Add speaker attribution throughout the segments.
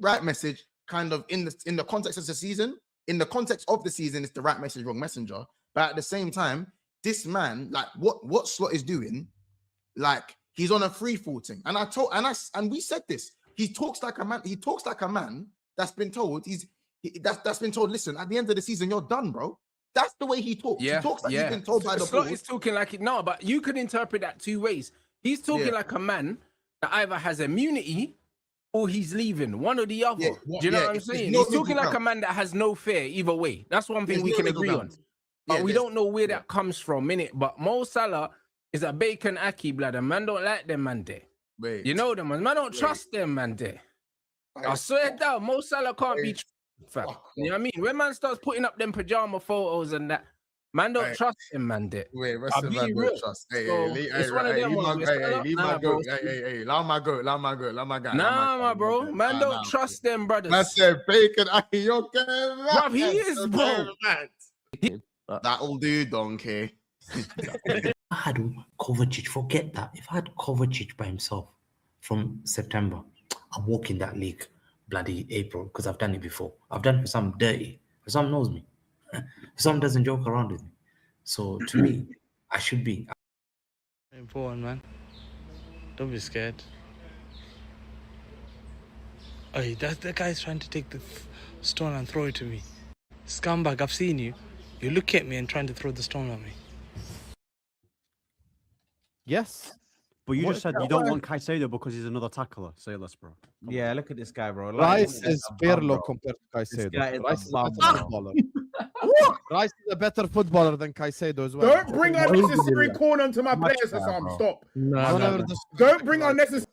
Speaker 1: right message, kind of in the context of the season. In the context of the season, it's the right message, wrong messenger. But at the same time, this man, like what Slot is doing, like he's on a free fall thing. And we said this. He talks like a man. He talks like a man that's been told that's been told. Listen, at the end of the season, you're done, bro. That's the way he talks.
Speaker 2: Yeah,
Speaker 1: he talks like he's been told by the
Speaker 2: Slot
Speaker 1: board.
Speaker 2: is talking like it. No, but you could interpret that two ways. He's talking like a man that either has immunity or he's leaving, one or the other. Do you know what I'm saying? He's talking like a man that has no fear either way. That's one thing we can agree on. But we don't know where that comes from, innit? But Mo Salah is a bacon Aki blood, and man don't like them man there. You know them man. Man don't trust them man there. I swear down, Mo Salah can't be fam. You know what I mean? When man starts putting up them pajama photos and that, man don't trust him, man.
Speaker 1: Wait, rest of man don't trust.
Speaker 2: It's one of them ones.
Speaker 1: Leave my goat. Hey, allow my goat.
Speaker 2: Nah, my bro. Man don't trust them brothers.
Speaker 1: I said bacon. You're okay,
Speaker 2: bruv, he is, bro.
Speaker 1: That'll do, donkey.
Speaker 3: I had Kovacic, forget that. If I had Kovacic by himself from September, I'm walking that league bloody April because I've done it before. I've done it for some dirty. For some knows me. For some doesn't joke around with me. So to me, I should be.
Speaker 4: Important, man. Don't be scared. Hey, that guy's trying to take the stone and throw it to me. Scumbag, I've seen you. You look at me and trying to throw the stone at me.
Speaker 5: Yes. But you just said you don't want Caicedo because he's another tackler. Say less, bro.
Speaker 6: Yeah, look at this guy, bro.
Speaker 7: Rice is Pirlo compared to Caicedo. Rice is a better footballer. Rice is a better footballer than Caicedo as well.
Speaker 8: Don't bring unnecessary corn onto my players, Hassan. Stop.
Speaker 7: No.
Speaker 8: Don't bring unnecessary.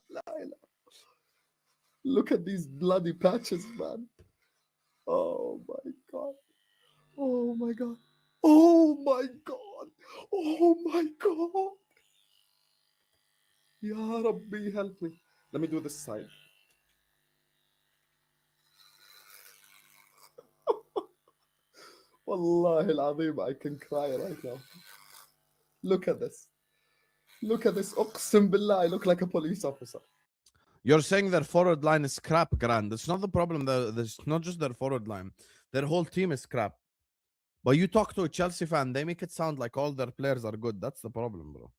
Speaker 1: Look at these bloody patches, man. Oh my god. Oh my god. Oh my god. Oh my god. Ya Rabbi, help me. Let me do this side. Wallahi al-Azim, I can cry right now. Look at this. Look at this. Uqsim billah, I look like a police officer.
Speaker 7: You're saying their forward line is crap, Grand. It's not the problem. There's not just their forward line. Their whole team is crap. But you talk to a Chelsea fan, they make it sound like all their players are good. That's the problem, bro.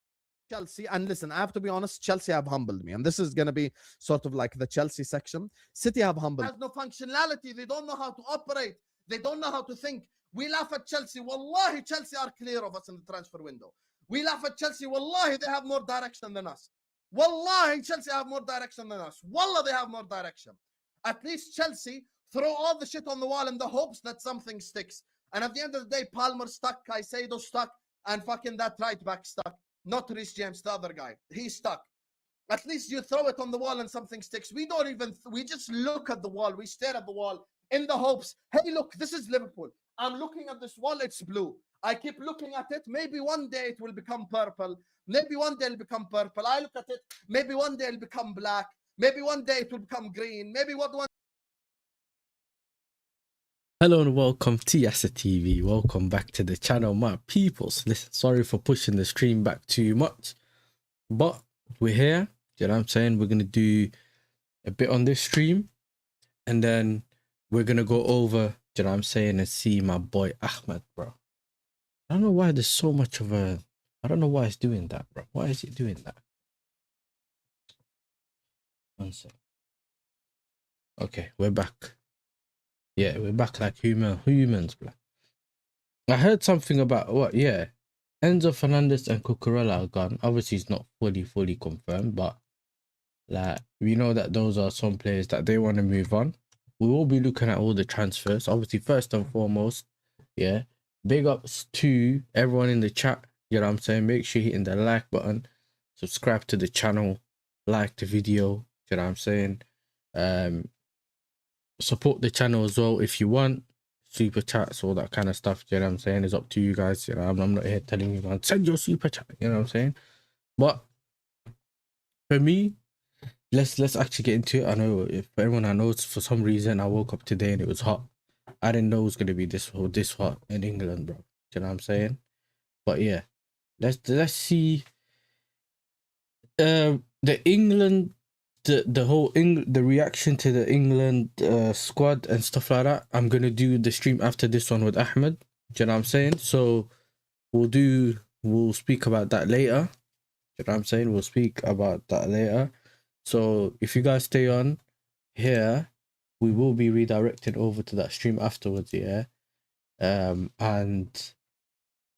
Speaker 7: Chelsea, and listen, I have to be honest, Chelsea have humbled me. And this is going to be sort of like the Chelsea section. City have humbled. There's no functionality. They don't know how to operate. They don't know how to think. We laugh at Chelsea. Wallahi, Chelsea are clear of us in the transfer window. We laugh at Chelsea. Wallahi, they have more direction than us. Wallahi, Chelsea have more direction than us. Wallah, they have more direction. At least Chelsea throw all the shit on the wall in the hopes that something sticks. And at the end of the day, Palmer stuck, Caicedo stuck, and fucking that right back stuck. Not Reece James, the other guy. He's stuck. At least you throw it on the wall and something sticks. We don't even, we just look at the wall. We stare at the wall in the hopes, hey, look, this is Liverpool. I'm looking at this wall, it's blue. I keep looking at it. Maybe one day it will become purple. Maybe one day it'll become purple. I look at it. Maybe one day it'll become black. Maybe one day it will become green. Maybe one.
Speaker 9: Hello and welcome to YASSERTV. Welcome back to the channel, my peoples. Listen, sorry for pushing the stream back too much, but we're here. You know what I'm saying? We're going to do a bit on this stream and then we're going to go over, you know what I'm saying, and see my boy Ahmed, bro. I don't know why there's so much of a... I don't know why it's doing that, bro. Why is it doing that? One sec. Okay, we're back. Yeah, we're back like humans, bro. I heard something about what? Yeah, Enzo Fernandez and Cucurella are gone. Obviously, it's not fully confirmed, but like we know that those are some players that they want to move on. We will be looking at all the transfers. Obviously, first and foremost, yeah, big ups to everyone in the chat. You know what I'm saying? Make sure you're hitting the like button, subscribe to the channel, like the video. You know what I'm saying? Support the channel as well if you want. Super chats, all that kind of stuff. You know what I'm saying? It's up to you guys. You know, I'm not here telling you, man, send your super chat. You know what I'm saying? But for me, let's actually get into it. I know if everyone I know, for some reason I woke up today and it was hot. I didn't know it was gonna be this hot in England, bro. You know what I'm saying? But yeah, let's see. The England the whole the reaction to the England squad and stuff like that, I'm gonna do the stream after this one with Ahmed. Do you know what I'm saying? So we'll speak about that later. You know what I'm saying? We'll speak about that later. So if you guys stay on here, we will be redirecting over to that stream afterwards, yeah. And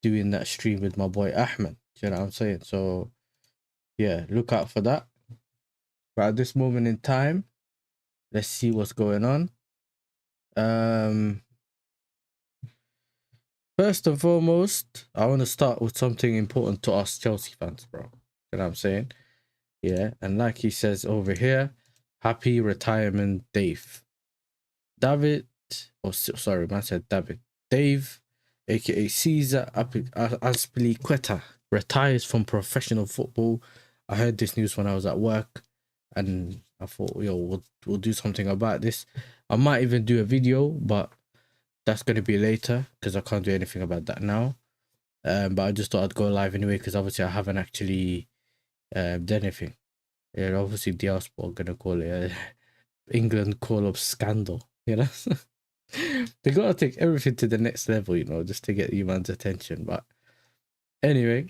Speaker 9: doing that stream with my boy Ahmed. You know what I'm saying? So yeah, look out for that. But at this moment in time, let's see what's going on. First and foremost, I want to start with something important to us Chelsea fans, bro. You know what I'm saying? Yeah, and like he says over here, happy retirement, Dave. David, sorry, man said David. Dave, aka Caesar Azpilicueta, retires from professional football. I heard this news when I was at work, and I thought, yo, we'll do something about this. I might even do a video, but that's going to be later because I can't do anything about that now. But I just thought I'd go live anyway because obviously I haven't actually done anything. Yeah, obviously Diaspora are going to call it England call-up scandal, you know. They got to take everything to the next level, you know, just to get you man's attention. But anyway,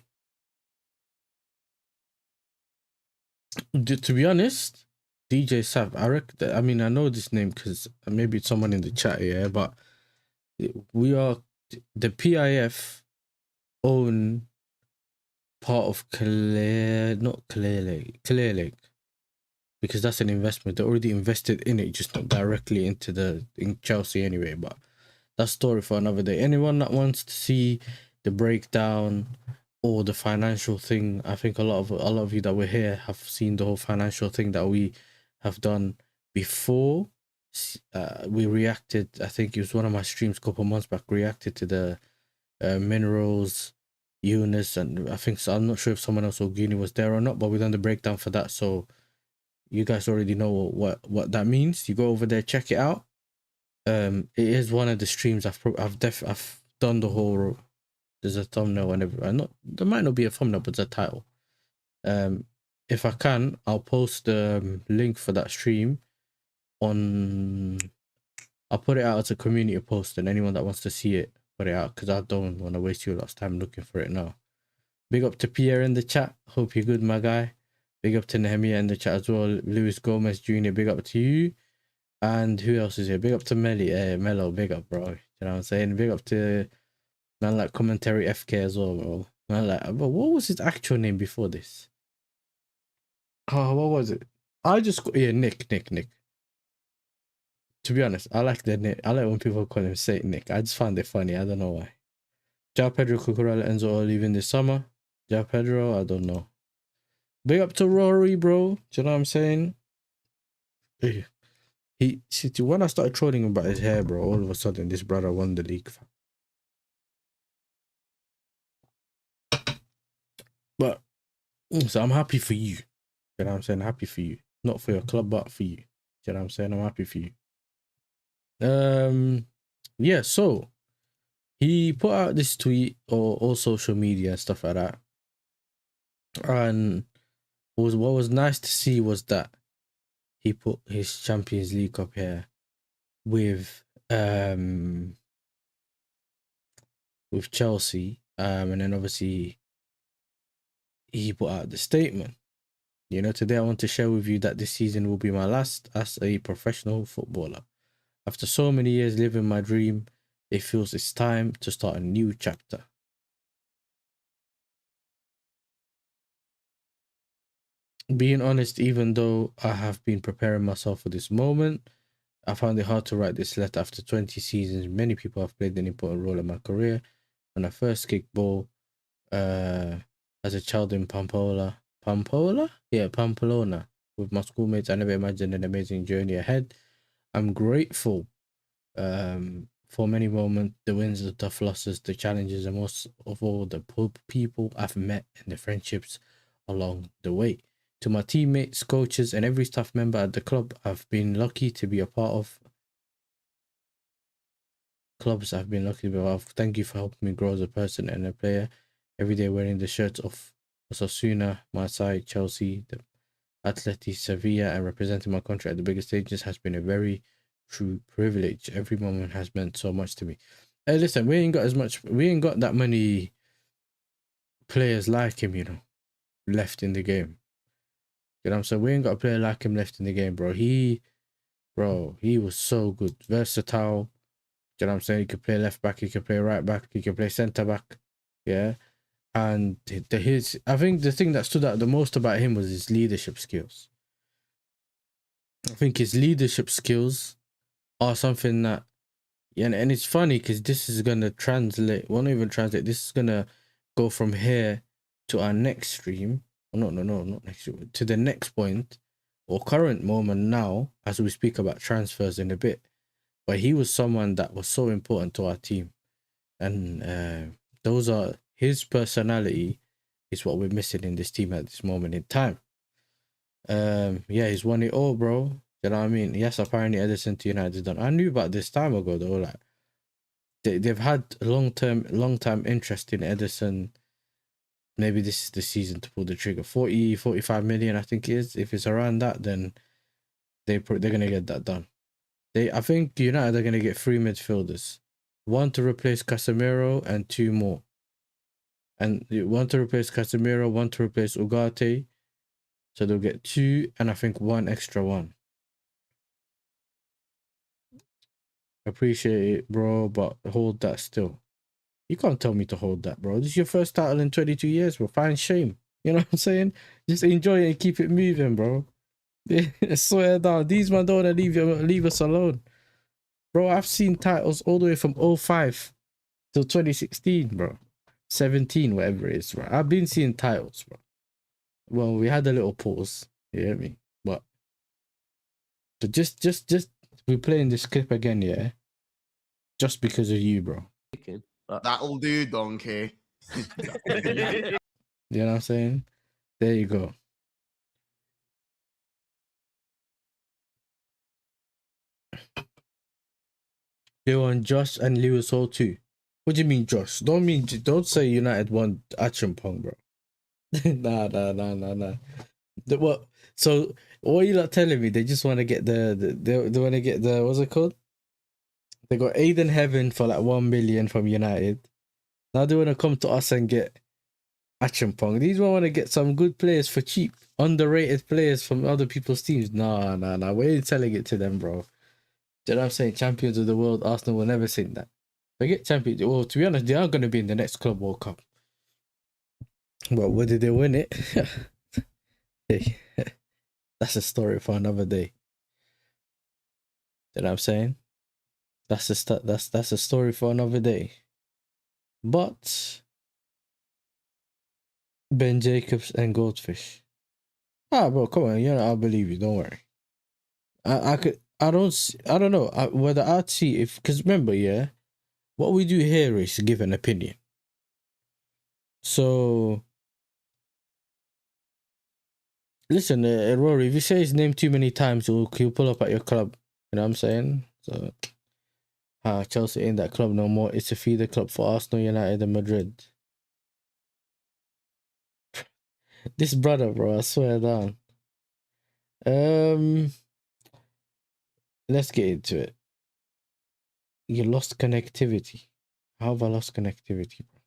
Speaker 9: to be honest, DJ Sap, I mean, I know this name because maybe it's someone in the chat, yeah, but we are, the PIF own part of Clear Lake, because that's an investment. They already invested in it, just not directly in Chelsea anyway. But that's story for another day. Anyone that wants to see the breakdown or the financial thing, I think a lot of you that were here have seen the whole financial thing that we have done before. We reacted, I think it was one of my streams a couple of months back, reacted to the minerals, Eunice, and I think so, I'm not sure if someone else or Guinea was there or not, but we done the breakdown for that. So you guys already know what that means. You go over there, check it out. It is one of the streams I've done the whole. There's a thumbnail and everything. There might not be a thumbnail, but it's a title. If I can, I'll post the link for that stream on. I'll put it out as a community post, and anyone that wants to see it, put it out, because I don't want to waste your last time looking for it now. Big up to Pierre in the chat. Hope you're good, my guy. Big up to Nehemiah in the chat as well. Luis Gomez Jr., big up to you. And who else is here? Big up to Mello, big up, bro. You know what I'm saying? Big up to man like Commentary FK as well, bro. Man like, but what was his actual name before this? Oh, what was it? Nick. To be honest, I like the Nick. I like when people call him Saint Nick. I just find it funny. I don't know why. Jao Pedro, Cucurella, Enzo all leaving this summer. Jao Pedro, I don't know. Big up to Rory, bro. Do you know what I'm saying? When I started trolling about his hair, bro, all of a sudden this brother won the league. But so I'm happy for you. You know what I'm saying? Happy for you. Not for your club, but for you. You know what I'm saying? I'm happy for you. Yeah, so he put out this tweet or all social media and stuff like that. And what was nice to see was that he put his Champions League up here with Chelsea. And then obviously he put out the statement. You know, today I want to share with you that this season will be my last as a professional footballer. After so many years living my dream, it feels it's time to start a new chapter. Being honest, even though I have been preparing myself for this moment, I found it hard to write this letter after 20 seasons. Many people have played an important role in my career. When I first kicked ball as a child in Pamplona, with my schoolmates, I never imagined an amazing journey ahead. I'm grateful for many moments, the wins, the tough losses, the challenges, and most of all, the people I've met and the friendships along the way. To my teammates, coaches, and every staff member at the club, I've been lucky to be a part of. Thank you for helping me grow as a person and a player. Every day wearing the shirts of Osasuna, Marseille, Chelsea, Atleti Sevilla and representing my country at the biggest stages has been a very true privilege. Every moment has meant so much to me. Hey, listen, we ain't got that many players like him, you know, left in the game. You know what I'm saying? We ain't got a player like him left in the game, bro. He was so good, versatile. You know what I'm saying? He could play left back, he could play right back, he could play centre back. Yeah. And I think the thing that stood out the most about him was his leadership skills. I think his leadership skills are something that, yeah, and it's funny because this is gonna translate. Well, not even translate. This is gonna go from here to our next stream. No, not next stream. To the next point or current moment now, as we speak about transfers in a bit. But he was someone that was so important to our team, and his personality is what we're missing in this team at this moment in time. Yeah, he's won it all, bro. You know what I mean? Yes, apparently Edison to United done. I knew about this time ago though. Like they've had long time interest in Edison. Maybe this is the season to pull the trigger. 45 million, I think it is. If it's around that, then they're gonna get that done. I think United are gonna get 3 midfielders, 1 to replace Casemiro and 2 more. And 1 to replace Casemiro, 1 to replace Ugarte. So they'll get 2 and I think 1 extra one. Appreciate it, bro, but hold that still. You can't tell me to hold that, bro. This is your first title in 22 years, bro. Fine shame. You know what I'm saying? Just enjoy it and keep it moving, bro. I swear down. These man don't want to leave us alone. Bro, I've seen titles all the way from 05 till 2016, bro. 17, whatever it is, bro. I've been seeing titles, bro. Well, we had a little pause, you hear me? But so just we're playing this clip again, yeah? Just because of you, bro.
Speaker 1: That'll do, donkey.
Speaker 9: You know what I'm saying? There you go. They want Josh and Lewis Hall too. What do you mean, Josh? Don't say United want Achimpong, bro. Nah. What? So what are you not telling me? They just want to get they want to get the, what's it called? They got Aiden Heaven for like 1 million from United. Now they want to come to us and get Achimpong. These want to get some good players for cheap, underrated players from other people's teams. Nah. We ain't selling it to them, bro. Do you know what I'm saying? Champions of the world, Arsenal will never sing that. Forget champions. Well, to be honest, they are going to be in the next Club World Cup. But whether they win it, hey, that's a story for another day. You know what I'm saying? That's a story for another day. But Ben Jacobs and Goldfish. Bro, come on, I believe you. Don't worry. I don't know whether I'd see if, because remember, yeah, what we do here is give an opinion. So listen, Rory, if you say his name too many times, he'll pull up at your club. You know what I'm saying? So Chelsea ain't that club no more. It's a feeder club for Arsenal, United, and Madrid. This brother, bro, I swear down. Let's get into it. You lost connectivity. How have I lost connectivity, bro?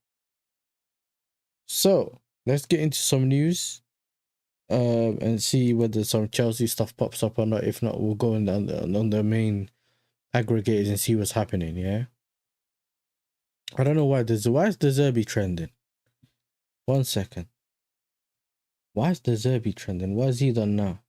Speaker 9: So let's get into some news. And see whether some Chelsea stuff pops up or not. If not, we'll go on the main aggregators and see what's happening. Yeah. I don't know why is the Zerbi trending? 1 second. Why is the Zerbi trending? What has he done now?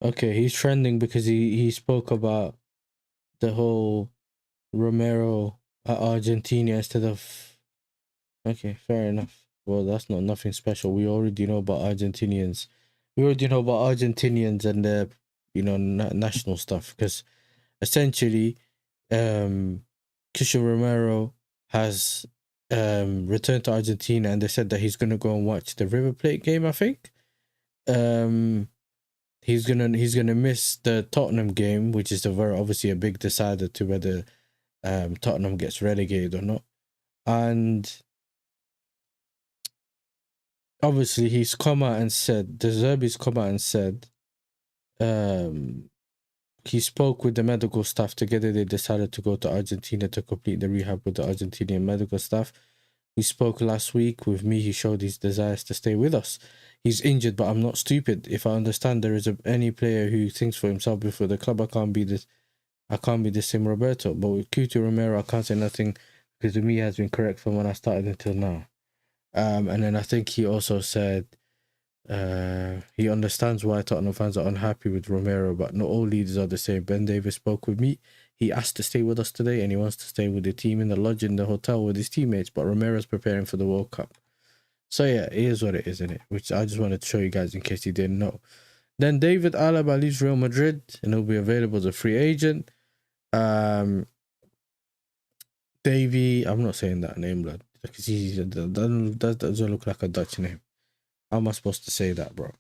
Speaker 9: Okay, he's trending because he spoke about the whole Romero at Argentina instead of... Okay, fair enough. Well, that's nothing special. We already know about Argentinians. We already know about Argentinians and their, national stuff. Because essentially, Christian Romero has returned to Argentina, and they said that he's gonna go and watch the River Plate game, I think. He's gonna miss the Tottenham game, which is obviously a big decider to whether Tottenham gets relegated or not. And obviously he's come out and said, De Zerbi's come out and said, he spoke with the medical staff. Together they decided to go to Argentina to complete the rehab with the Argentinian medical staff. He spoke last week with me. He showed his desires to stay with us. He's injured, but I'm not stupid. If I understand there is any player who thinks for himself before the club, I can't be the same Roberto. But with Cuti Romero, I can't say nothing because to me he has been correct from when I started until now. And then I think he also said he understands why Tottenham fans are unhappy with Romero, but not all leaders are the same. Ben Davis spoke with me. He asked to stay with us today, and he wants to stay with the team in the lodge in the hotel with his teammates. But Romero's preparing for the World Cup. So yeah, it is what it is, isn't it? Which I just wanted to show you guys in case you didn't know. Then David Alaba leaves Real Madrid, and he'll be available as a free agent. Davy, I'm not saying that name, blood, because that doesn't look like a Dutch name. How am I supposed to say that, bro?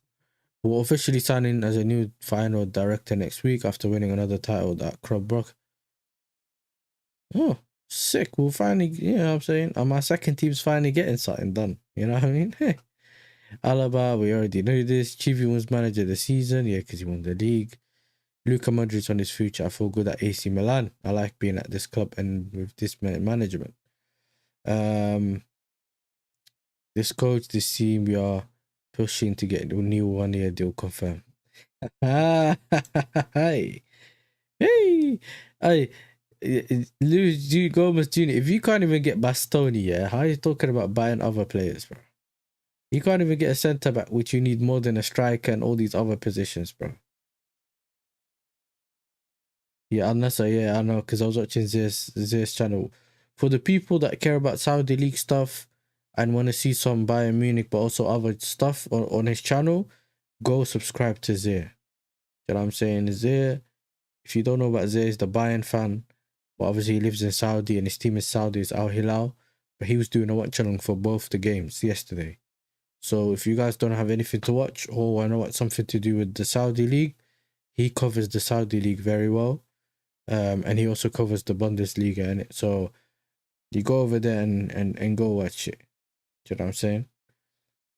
Speaker 9: We'll officially sign in as a new final director next week after winning another title at Club Brugge. Oh, sick. We'll finally, you know what I'm saying? And my second team's finally getting something done. You know what I mean? Hey. Alaba, we already know this. Chivi was manager of the season. Yeah, because he won the league. Luka Modric on his future. I feel good at AC Milan. I like being at this club and with this management. This coach, this team, we are pushing to get a new 1-year deal confirmed. Hey. Luis Gomez Jr., if you can't even get Bastoni, yeah, how are you talking about buying other players, bro? You can't even get a centre back, which you need more than a striker and all these other positions, bro. Yeah, unless I know, because I was watching this channel. For the people that care about Saudi League stuff and want to see some Bayern Munich, but also other stuff on his channel, go subscribe to Zir. You know what I'm saying? Zir, if you don't know about Zir, he's the Bayern fan. But obviously he lives in Saudi and his team is Saudi, it's Al Hilal. But he was doing a watch along for both the games yesterday. So if you guys don't have anything to watch or want to watch something to do with the Saudi League, he covers the Saudi League very well. And he also covers the Bundesliga in it. So you go over there and go watch it. Do you know what I'm saying?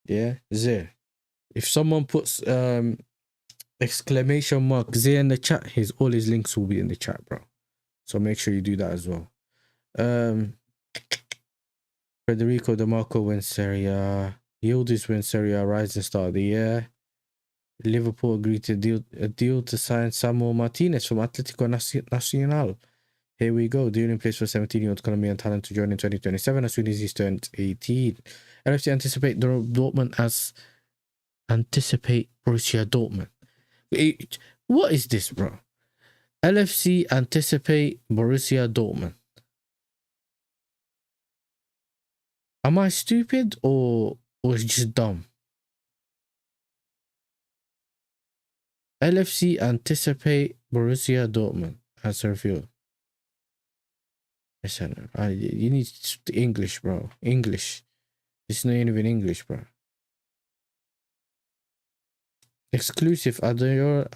Speaker 9: Yeah, Zir. If someone puts exclamation mark Zir in the chat, all his links will be in the chat, bro. So make sure you do that as well. Federico De Marco wins Serie A. Yildiz wins Serie A Rising Star of the Year. Liverpool agreed to a deal to sign Samuel Martinez from Atletico Nacional. Here we go. Deal in place for 17-year-old Colombian talent to join in 2027 as soon as he's turned 18. LFC anticipate Borussia Dortmund. What is this, bro? LFC anticipate Borussia Dortmund. Am I stupid or is it just dumb? LFC anticipate Borussia Dortmund as revealed. Listen, you need English, bro. English. It's not even English, bro. Exclusive. Andoni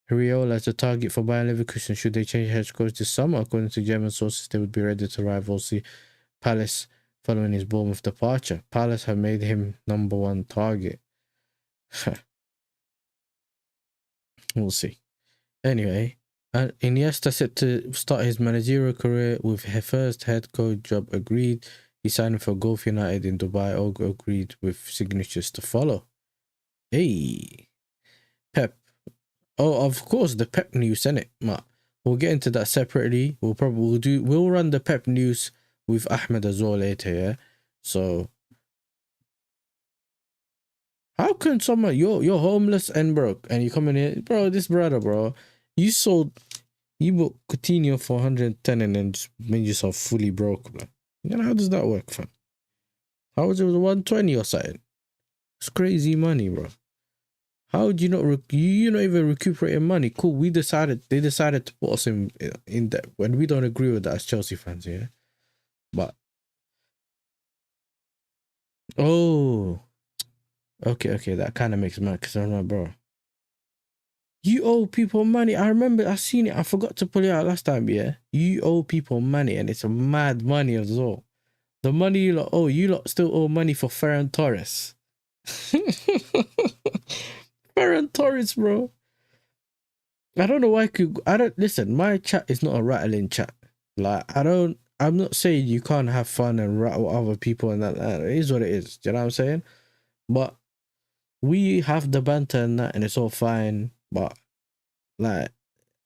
Speaker 9: Riola as a target for Bayer Leverkusen should they change head coach this summer. According to German sources, they would be ready to rival Palace following his Bournemouth departure. Palace have made him #1 target. We'll see. Anyway, Iniesta set to start his managerial career with her first head coach job agreed. He signed for Gulf United in Dubai, all agreed with signatures to follow. Hey, Pep. Oh, of course, the Pep news, innit? We'll get into that separately. We'll run the Pep news with Ahmed as well later, yeah? So how can someone you're homeless and broke and you come in here, bro? This brother, bro, you bought Coutinho for 110 and then just made yourself fully broke, bro. You know, how does that work, fam? How was it with 120 or something? It's crazy money, bro. How would you not? You not even recuperating money? Cool. They decided to put us in debt when we don't agree with that as Chelsea fans. Yeah, but oh, okay, that kind of makes me mad because I'm like, bro, you owe people money. I remember I seen it. I forgot to pull it out last time. Yeah, you owe people money, and it's a mad money as well. The money you lot owe, you lot still owe money for Ferran Torres. Ferran Torres, bro. I don't know why listen, my chat is not a rattling chat. Like, I'm not saying you can't have fun and rattle other people and that. It is what it is. Do you know what I'm saying? But we have the banter and that, and it's all fine. But like,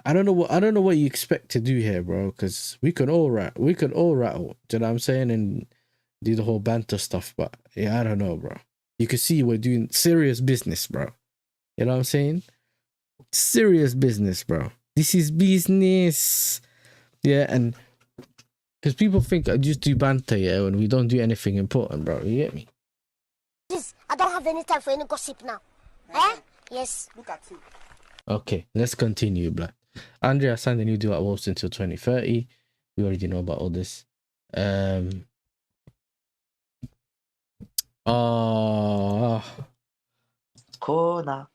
Speaker 9: I don't know what you expect to do here, bro. Because we could all rattle. Do you know what I'm saying? And do the whole banter stuff. But yeah, I don't know, bro. You can see we're doing serious business, bro. You know what I'm saying? Serious business, bro. This is business. Yeah, and because people think I just do banter, yeah, when we don't do anything important, bro. You get me?
Speaker 6: I don't have any time for any gossip now. Eh? Yes. Look at you.
Speaker 9: Okay, let's continue, blood. Andrea signed a new deal at Wolves until 2030. We already know about all this.
Speaker 3: Corner.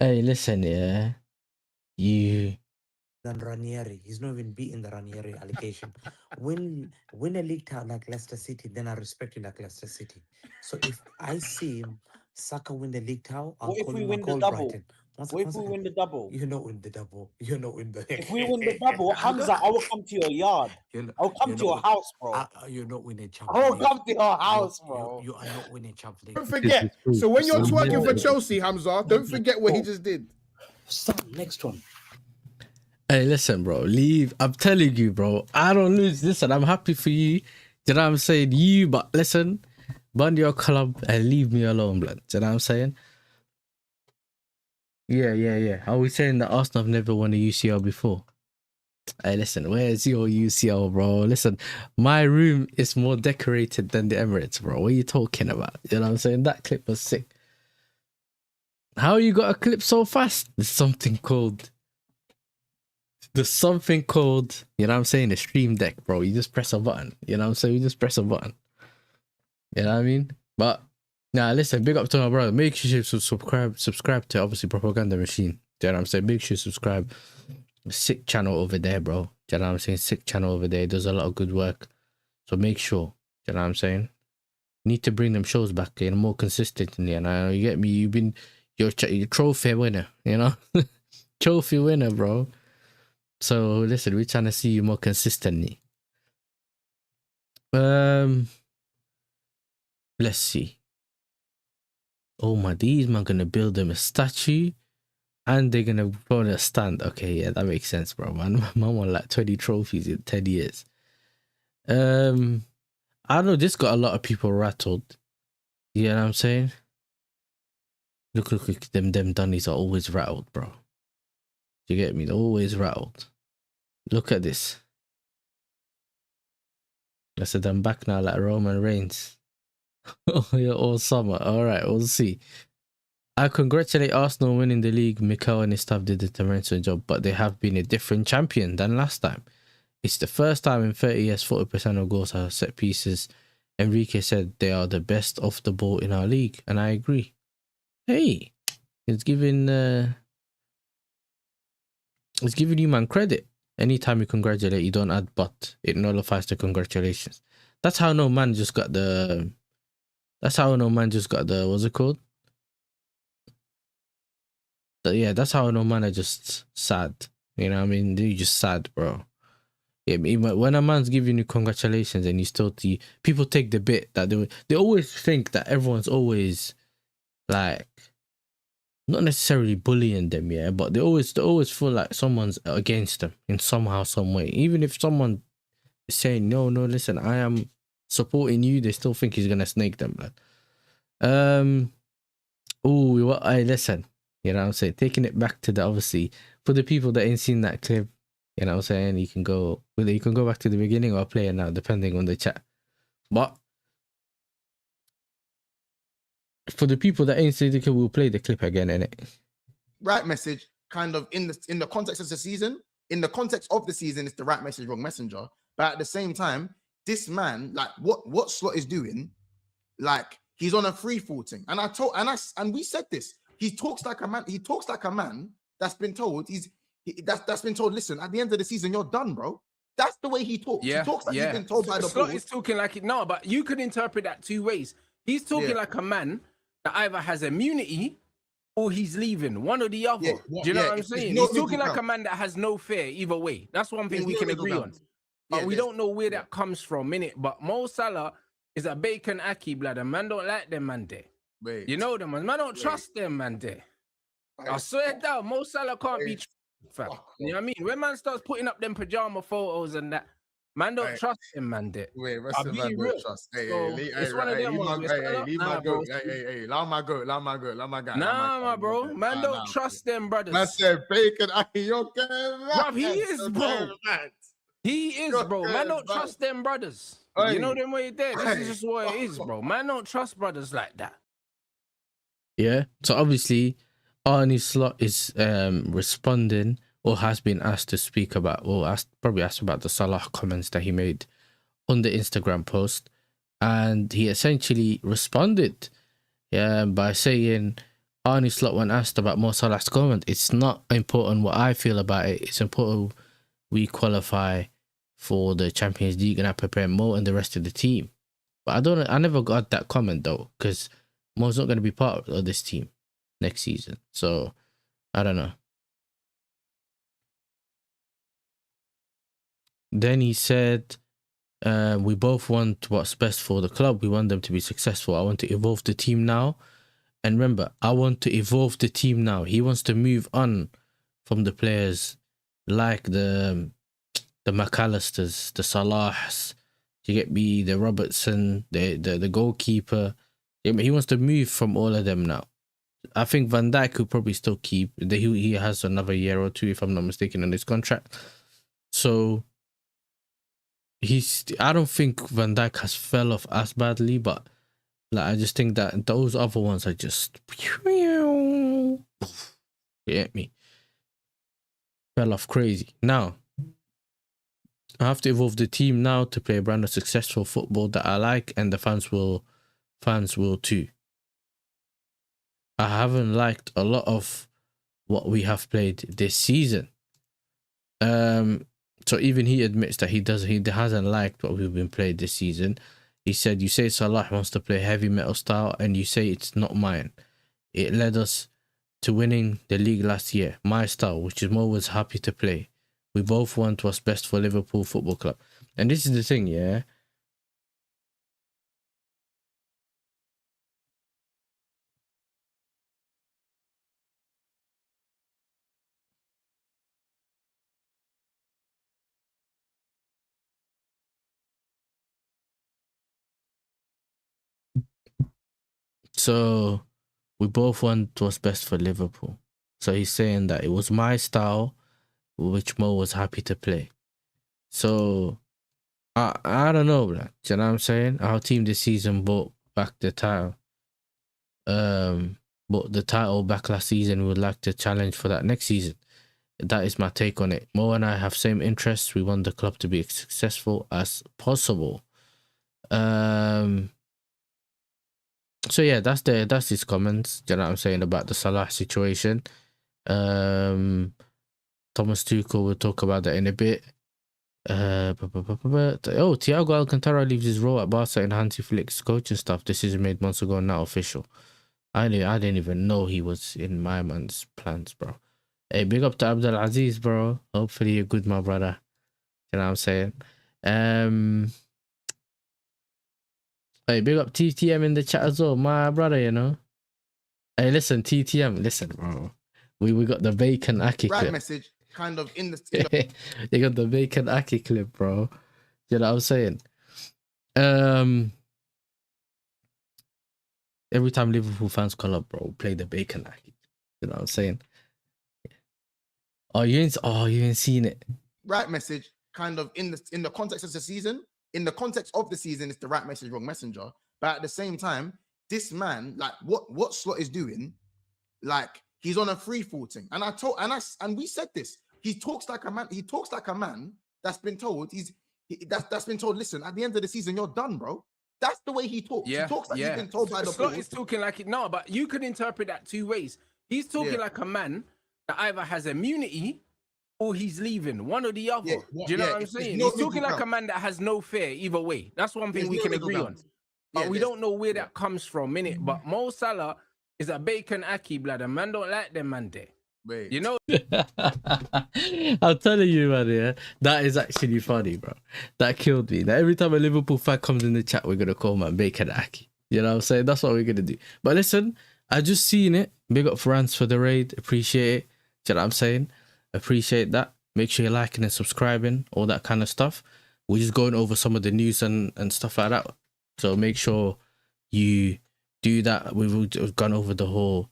Speaker 9: Hey, listen, yeah. You
Speaker 3: Than Ranieri. He's not even beating the Ranieri allegation. Win a league title like Leicester City, then I respect you like Leicester City. So if I see Saka win the league title, I'll call him a goal Brighton.
Speaker 10: What if we win the double?
Speaker 3: You're not win the double. You're not win the.
Speaker 10: If we win the double, Hamza, I will come to your yard. I'll come to your house, bro.
Speaker 3: You're not winning Champions
Speaker 10: I will
Speaker 3: League.
Speaker 10: come to your house, bro.
Speaker 3: You are not winning Champions League.
Speaker 8: Don't forget. So when you're twerking for Chelsea, Hamza, don't forget what he just did.
Speaker 3: Stop. Next one.
Speaker 9: Hey, listen, bro. Leave. I'm telling you, bro. I don't lose. Listen, I'm happy for you. Do you know what I'm saying? But listen, band your club and leave me alone, blood. Do you know what I'm saying? Yeah. Are we saying that Arsenal have never won a UCL before? Hey, listen, where's your UCL, bro? Listen, my room is more decorated than the Emirates, bro. What are you talking about? You know what I'm saying? That clip was sick. How you got a clip so fast? There's something called, you know what I'm saying, the stream deck, bro. You just press a button. You know what I'm saying? You just press a button. You know what I mean? But nah, listen, big up to my brother. Make sure you subscribe to obviously Propaganda Machine. Do you know what I'm saying? Make sure you subscribe. Sick channel over there, bro. Do you know what I'm saying? Sick channel over there. Does a lot of good work. So make sure. Do you know what I'm saying? Need to bring them shows back, you know, more consistently. And I know you get me. You've been your trophy winner, you know? Trophy winner, bro. So listen, we're trying to see you more consistently. Let's see. Oh my, these man gonna build them a statue and they're gonna put a stand. Okay, yeah, that makes sense, bro. Man won like 20 trophies in 10 years. I don't know, this got a lot of people rattled. You know what I'm saying? Look, them Dunnies are always rattled, bro. You get me? They're always rattled. Look at this. I said I'm back now like Roman Reigns. Oh, yeah, all summer. All right, we'll see. I congratulate Arsenal winning the league. Mikel and his staff did the tremendous job, but they have been a different champion than last time. It's the first time in 30 years 40% of goals are set pieces. Enrique said they are the best off the ball in our league, and I agree. Hey, it's giving you man credit. Anytime you congratulate, you don't add but. It nullifies the congratulations. That's how no man just got the. What's it called? Yeah, that's how no man are just sad. You know what I mean? They're just sad, bro. Yeah, when a man's giving you congratulations and you still people take the bit that they always think that everyone's always like not necessarily bullying them, yeah, but they always feel like someone's against them in somehow, some way. Even if someone is saying no, listen, I am supporting you, they still think he's gonna snake them, like. Listen. You know what I'm saying? Taking it back to the, obviously, for the people that ain't seen that clip, you know what I'm saying? You can go, whether you can go back to the beginning or play it now, depending on the chat. But for the people that ain't seen the clip, we'll play the clip again, innit?
Speaker 1: Right message, kind of in the context of the season. In the context of the season, it's the right message, wrong messenger. But at the same time, this man, like what Slot is doing, like he's on a free fall thing. And we said this. He talks like a man. He talks like a man that's been told that's been told. Listen, at the end of the season, you're done, bro. That's the way he talks.
Speaker 2: Yeah,
Speaker 1: he talks like he's been told by the
Speaker 2: Slot
Speaker 1: board.
Speaker 2: is talking like it. No, but you could interpret that two ways. He's talking like a man that either has immunity or he's leaving, one or the other. Do you know what I'm saying? He's talking like a man that has no fear either way. That's one thing we can agree on. But we don't know where that comes from, innit? But Mo Salah is a bacon Aki, blood, and man don't like them, man, there. You know them, man. Man don't trust them, man, there. I swear down, Mo Salah can't be trusted. You know what I mean? When man starts putting up them pajama photos and that, man don't trust him, man, there.
Speaker 1: Rest of man don't trust. It's one of them ones. Leave my goat. Allow my goat. Allow my guy.
Speaker 2: Nah, my bro. Man don't trust them brothers.
Speaker 1: Man said bacon Aki, you're
Speaker 2: bruv, he is, bro. He is, bro. Man don't trust them brothers. You know them way there. This is just what it is, bro. Man don't trust brothers like that.
Speaker 9: Yeah. So obviously, Arnie Slot is responding, or has been asked to speak about, or probably asked about the Salah comments that he made on the Instagram post, and he essentially responded, by saying, Arnie Slot, when asked about Mo Salah's comment, it's not important what I feel about it. It's important we qualify for the Champions League and I prepare Mo and the rest of the team. But I never got that comment though, because Mo's not going to be part of this team next season. So I don't know. Then he said, we both want what's best for the club. We want them to be successful. I want to evolve the team now. And remember, I want to evolve the team now. He wants to move on from the players like the McAllisters, the Salahs, you get me, the Robertson, the goalkeeper. He wants to move from all of them now. I think Van Dijk could probably still keep. He has another year or two, if I'm not mistaken, on his contract. So I don't think Van Dijk has fell off as badly, but like I just think that those other ones are just, you get me, fell off crazy. Now I have to evolve the team now to play a brand of successful football that I like, and the fans will too. I haven't liked a lot of what we have played this season. So even he admits that he hasn't liked what we've been playing this season. He said, you say Salah wants to play heavy metal style, and you say it's not mine. It led us to winning the league last year. My style, which is Mo was happy to play. We both want what's best for Liverpool Football Club. And this is the thing, yeah. So we both want what's best for Liverpool. So he's saying that it was my style, which Mo was happy to play. So I don't know, man. Do you know what I'm saying? Our team this season brought back the title. But the title back last season, we would like to challenge for that next season. That is my take on it. Mo and I have same interests. We want the club to be as successful as possible. So yeah, that's his comments. Do you know what I'm saying about the Salah situation? Thomas Tuchel will talk about that in a bit. Thiago Alcantara leaves his role at Barca in Hansi Flick's coaching staff. Decision made months ago, now official. I didn't even know he was in my man's plans, bro. Hey, big up to Abdul Aziz, bro. Hopefully you're good, my brother. You know what I'm saying? Hey, big up TTM in the chat as well, my brother, you know. Hey, listen, TTM, listen, bro. We got the Bacon Aki clip.
Speaker 1: Message kind of in the
Speaker 9: they got the Bacon Aki clip, bro. You know what I'm saying? Every time Liverpool fans call up, bro, play the Bacon Aki. You know what I'm saying? Oh, you ain't seen it.
Speaker 1: Right message, kind of in the context of the season. In the context of the season, it's the right message, wrong messenger. But at the same time, this man, like what Slot is doing, like he's on a free fall thing. And we said this. He talks like a man. He talks like a man that's been told that's been told. Listen, at the end of the season, you're done, bro. That's the way he talks.
Speaker 2: Yeah,
Speaker 1: he talks like he's been told by the
Speaker 2: Slot
Speaker 1: board.
Speaker 2: is talking like it. No, but you could interpret that two ways. He's talking like a man that either has immunity or he's leaving. One or the other. Do you know what I'm saying? He's talking like a man that has no fear either way. That's one thing we can agree on. But we don't know where that comes from, innit? But Mo Salah is a bacon ackee, blood. And man don't like them man there.
Speaker 1: Wait.
Speaker 2: You know?
Speaker 9: I'm telling you, man, yeah, that is actually funny, bro. That killed me. Now, every time a Liverpool fan comes in the chat, we're going to call man bacon ackee. You know what I'm saying? That's what we're going to do. But listen, I just seen it. Big up France for the raid. Appreciate it. Do you know what I'm saying? Appreciate that. Make sure you're liking and subscribing, all that kind of stuff. We're just going over some of the news and stuff like that. So make sure you do that. We've gone over the whole...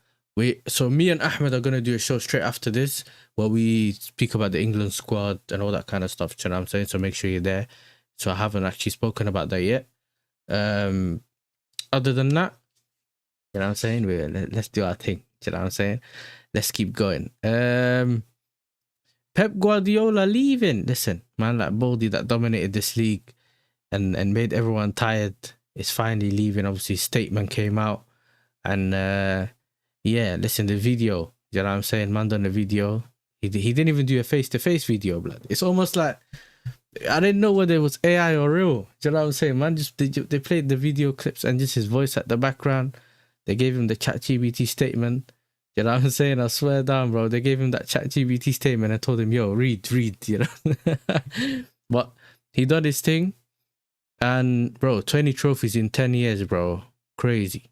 Speaker 9: So me and Ahmed are going to do a show straight after this where we speak about the England squad and all that kind of stuff. Do you know what I'm saying? So make sure you're there. So I haven't actually spoken about that yet. Other than that, you know what I'm saying? Let's do our thing. Do you know what I'm saying? Let's keep going. Pep Guardiola leaving. Listen, man like Baldy that dominated this league and made everyone tired is finally leaving. Obviously, statement came out. And yeah, listen, the video. You know what I'm saying? Man done the video. He didn't even do a face-to-face video, blood. It's almost like I didn't know whether it was AI or real. Do you know what I'm saying, man? Just they played the video clips and just his voice at the background. They gave him the ChatGPT statement. You know what I'm saying? I swear down, bro. They gave him that ChatGPT statement and told him, yo, read, you know. But he done his thing. And, bro, 20 trophies in 10 years, bro. Crazy.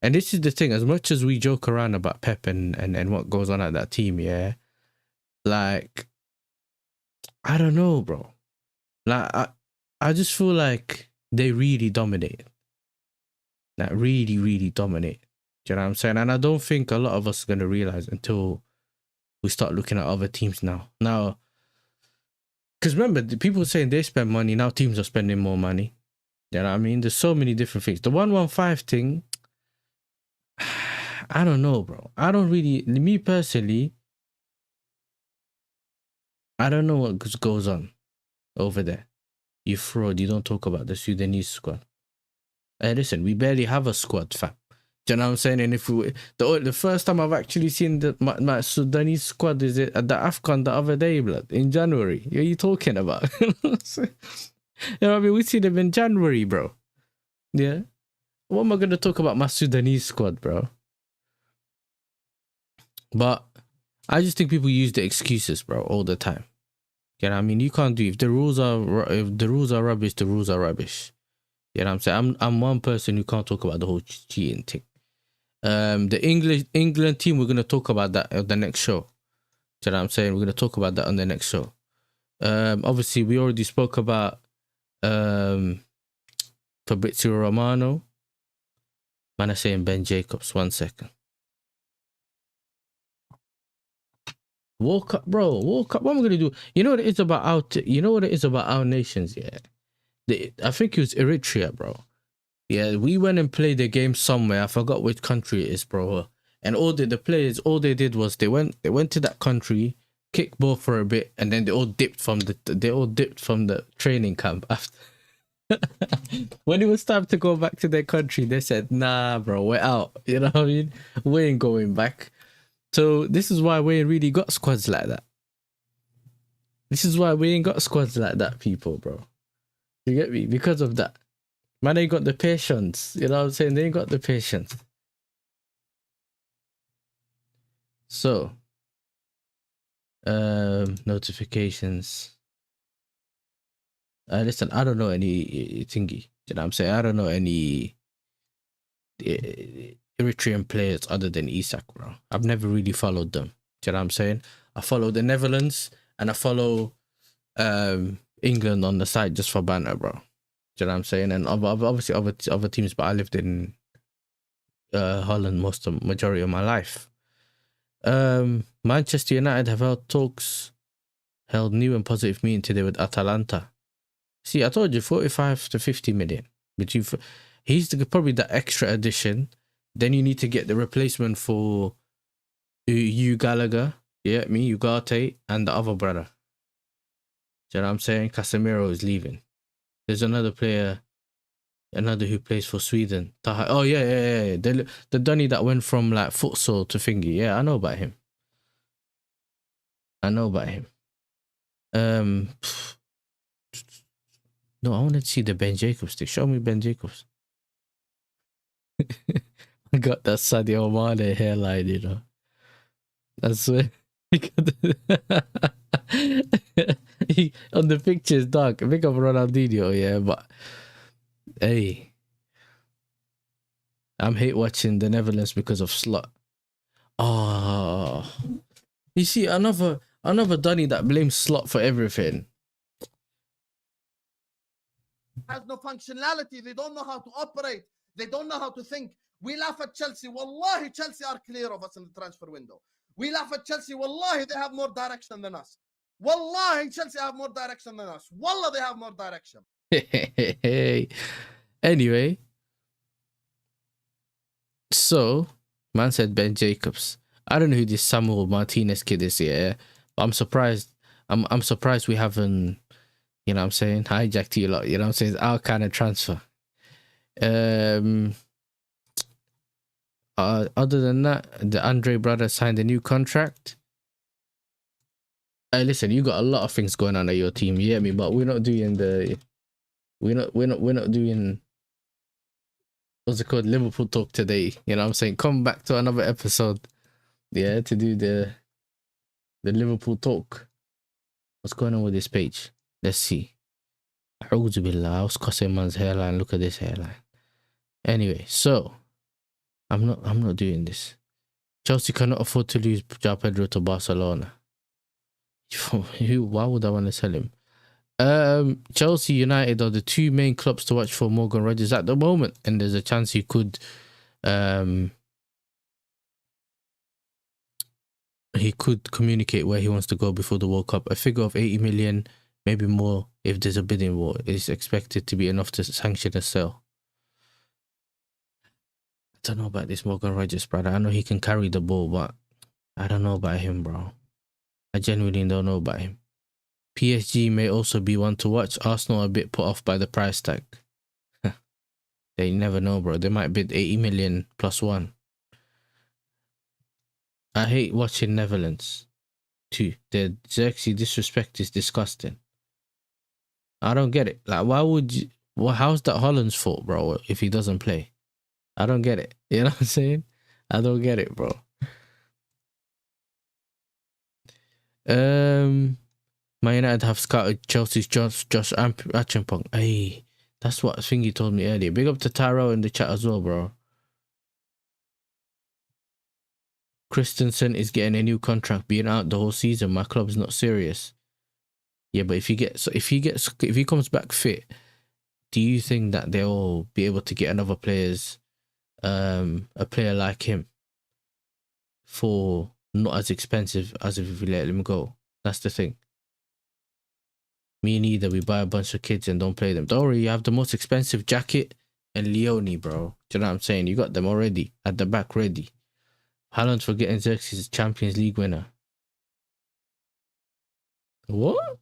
Speaker 9: And this is the thing. As much as we joke around about Pep and what goes on at that team, yeah, like, I don't know, bro. Like, I just feel like they really dominate. Like, really, really dominate. Do you know what I'm saying? And I don't think a lot of us are going to realize until we start looking at other teams now. Now, because remember, the people saying they spend money, now teams are spending more money. You know what I mean? There's so many different things. The 115 thing, I don't know, bro. I don't really, me personally, I don't know what goes on over there. You fraud, you don't talk about the Sudanese squad. Hey, listen, we barely have a squad, fam. Do you know what I'm saying? And if the first time I've actually seen my Sudanese squad is at the AFCON the other day, blood, in January. What are you talking about? You know what I mean? We see them in January, bro. Yeah. What am I going to talk about my Sudanese squad, bro? But I just think people use the excuses, bro, all the time. You know what I mean? You can't do if the rules are rubbish, the rules are rubbish. You know what I'm saying? I'm one person who can't talk about the whole cheating thing. The England team, we're gonna talk about that on the next show. Do you know what I'm saying? We're gonna talk about that on the next show. Obviously we already spoke about Fabrizio Romano. Man, I'm saying Ben Jacobs. 1 second. Walk up, bro. Walk up. What am I gonna do? You know what it is about our nations, yeah. I think it was Eritrea, bro. Yeah, we went and played a game somewhere. I forgot which country it is, bro. And the players did was they went to that country, kicked ball for a bit, and then they all dipped from the training camp after. When it was time to go back to their country, they said, "Nah, bro, we're out." You know what I mean? We ain't going back. So this is why we ain't really got squads like that. This is why we ain't got squads like that, people, bro. You get me? Because of that. Man, they ain't got the patience. You know what I'm saying? They ain't got the patience. So, notifications. Listen, I don't know any thingy. You know what I'm saying? I don't know any Eritrean players other than Isak, bro. I've never really followed them. Do you know what I'm saying? I follow the Netherlands and I follow England on the side just for banter, bro. Do you know what I'm saying? And obviously other teams, but I lived in Holland majority of my life. Manchester United have held new and positive meeting today with Atalanta. See, I told you 45 to 50 million. But he's probably the extra addition. Then you need to get the replacement for you Gallagher, yeah, me, Ugarte, and the other brother. Do you know what I'm saying? Casemiro is leaving. There's another player, who plays for Sweden. Oh yeah. The Dunny that went from like futsal to thingy. Yeah, I know about him. No, I want to see the Ben Jacobs thing. Show me Ben Jacobs. I got that Sadio Mane hairline, you know. I swear. On the pictures, dark. I think of Ronaldinho, yeah, but hey, I'm hate watching the Netherlands because of Slot. Oh, you see, another Donny that blames Slot for everything.
Speaker 1: Has no functionality. They don't know how to operate. They don't know how to think. We laugh at Chelsea. Wallahi, Chelsea are clear of us in the transfer window. We laugh at Chelsea. Wallahi, they have more direction than us. Wallahi, Chelsea have more direction than us. Wallah, they have more direction.
Speaker 9: Anyway, so man said Ben Jacobs. I don't know who this Samuel Martinez kid is here, but I'm surprised. I'm surprised we haven't, you know what I'm saying, hijacked you a lot. You know what I'm saying? It's our kind of transfer. Other than that, the Andre brother signed a new contract. Hey, listen, you got a lot of things going on at your team, you hear me? But we're not doing what's it called, Liverpool talk today. You know what I'm saying? Come back to another episode, yeah, to do the Liverpool talk. What's going on with this page? Let's see. A'udhu billah, I was cussing man's hairline. Look at this hairline. Anyway, so I'm not doing this. Chelsea cannot afford to lose João Pedro to Barcelona. Why would I want to sell him? Chelsea, United are the two main clubs to watch for Morgan Rogers at the moment, and there's a chance he could communicate where he wants to go before the World Cup. A figure of 80 million, maybe more if there's a bidding war, is expected to be enough to sanction a sale. I don't know about this Morgan Rogers, brother. I know he can carry the ball, but I don't know about him, bro. I genuinely don't know about him. PSG may also be one to watch. Arsenal are a bit put off by the price tag. They never know, bro. They might bid 80 million plus one. I hate watching Netherlands too. The Xerxes disrespect is disgusting. I don't get it. Like, why would you? Well, how's that Holland's fault, bro, if he doesn't play? I don't get it. You know what I'm saying? I don't get it, bro. Man United have scouted Chelsea's Josh Achampong. Hey, that's what Thingy told me earlier. Big up to Tyrell in the chat as well, bro. Christensen is getting a new contract, being out the whole season. My club's not serious. Yeah, but if he comes back fit, do you think that they'll be able to get another a player like him for not as expensive as if we let him go? That's the thing. Me neither. We buy a bunch of kids and don't play them. Don't worry, you have the most expensive jacket and Leone, bro. Do you know what I'm saying? You got them already at the back ready. Haaland's for getting Xerxes Champions League winner. What?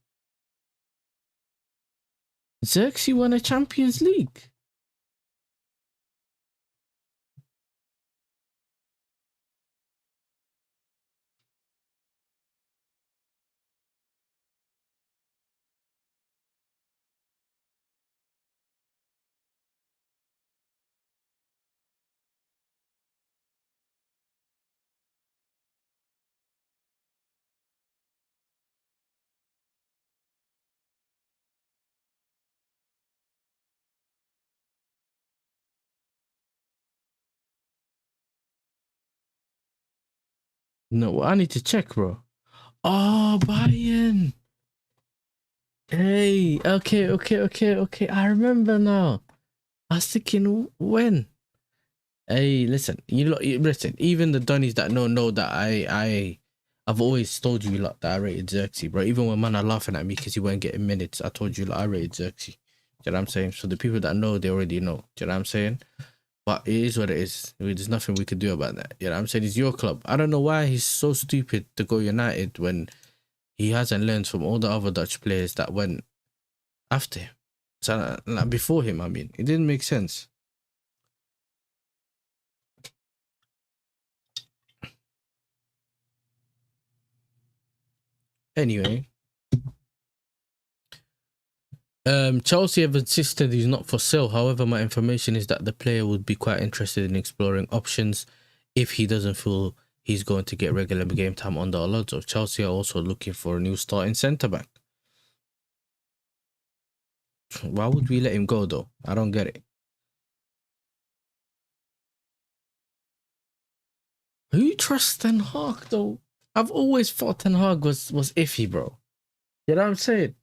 Speaker 9: Xerxes won a Champions League? No, I need to check, bro. Oh, Bayern. Hey, okay. I remember now. I was thinking, when? Hey, listen, listen. Even the Donnies that know that I've always told you lot that I rated Xerxes, bro. Even when man are laughing at me because he weren't getting minutes, I told you like I rated Xerxes. Do you know what I'm saying? So the people that know, they already know. Do you know what I'm saying? But it is what it is. There's nothing we could do about that. You know what I'm saying? It's your club. I don't know why he's so stupid to go United when he hasn't learned from all the other Dutch players that went after him. So like before him, I mean, it didn't make sense. Anyway, Chelsea have insisted he's not for sale. However, my information is that the player would be quite interested in exploring options if he doesn't feel he's going to get regular game time under Alonso. Chelsea are also looking for a new starting centre-back. Why would we let him go, though? I don't get it. Who trusts Ten Hag, though? I've always thought Ten Hag was iffy, bro. You know what I'm saying?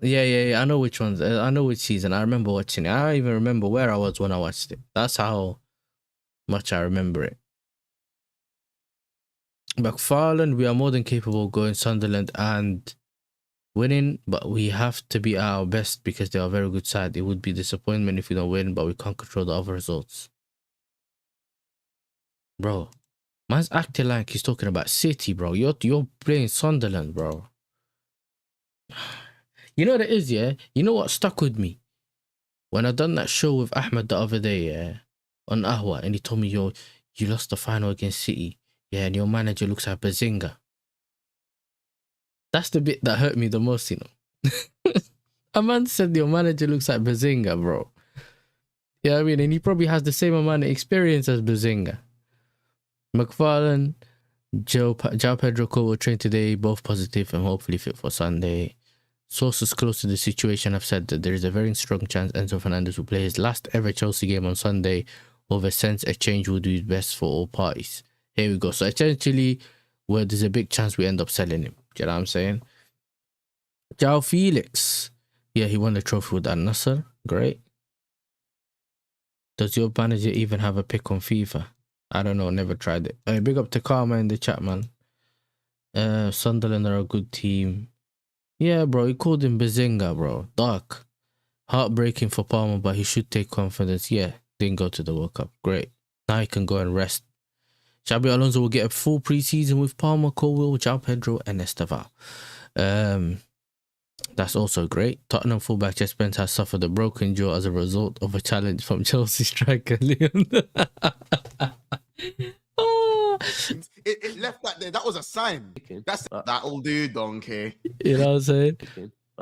Speaker 9: Yeah. I know which ones. I know which season. I remember watching it. I don't even remember where I was when I watched it. That's how much I remember it. McFarland, we are more than capable of going Sunderland and winning, but we have to be our best because they are a very good side. It would be disappointment if we don't win, but we can't control the other results. Bro, man's acting like he's talking about City, bro. You're playing Sunderland, bro. You know what it is, yeah? You know what stuck with me? When I done that show with Ahmed the other day, yeah, on Ahwa, and he told me, yo, you lost the final against City, yeah, and your manager looks like Bazinga. That's the bit that hurt me the most, you know. A man said your manager looks like Bazinga, bro. Yeah, I mean, and he probably has the same amount of experience as Bazinga. McFarlane, Joe Pedro will train today, both positive and hopefully fit for Sunday. Sources close to the situation have said that there is a very strong chance Enzo Fernandez will play his last ever Chelsea game on Sunday, with a sense a change would do best for all parties. Here we go. So essentially, well, there's a big chance we end up selling him. Do you know what I'm saying? João Felix. Yeah, he won the trophy with Al Nassr. Great. Does your manager even have a pick on FIFA? I don't know, never tried it. Big up to Karma in the chat, man. Sunderland are a good team. Yeah, bro, he called him Bazinga, bro. Dark. Heartbreaking for Palmer, but he should take confidence. Yeah, didn't go to the World Cup. Great. Now he can go and rest. Xabi Alonso will get a full preseason with Palmer, Colwill, João Pedro, and Estevao. That's also great. Tottenham fullback Jess Spence has suffered a broken jaw as a result of a challenge from Chelsea striker Leon.
Speaker 1: It left that there. That was a sign. That's that'll do, donkey.
Speaker 9: You know what I'm saying?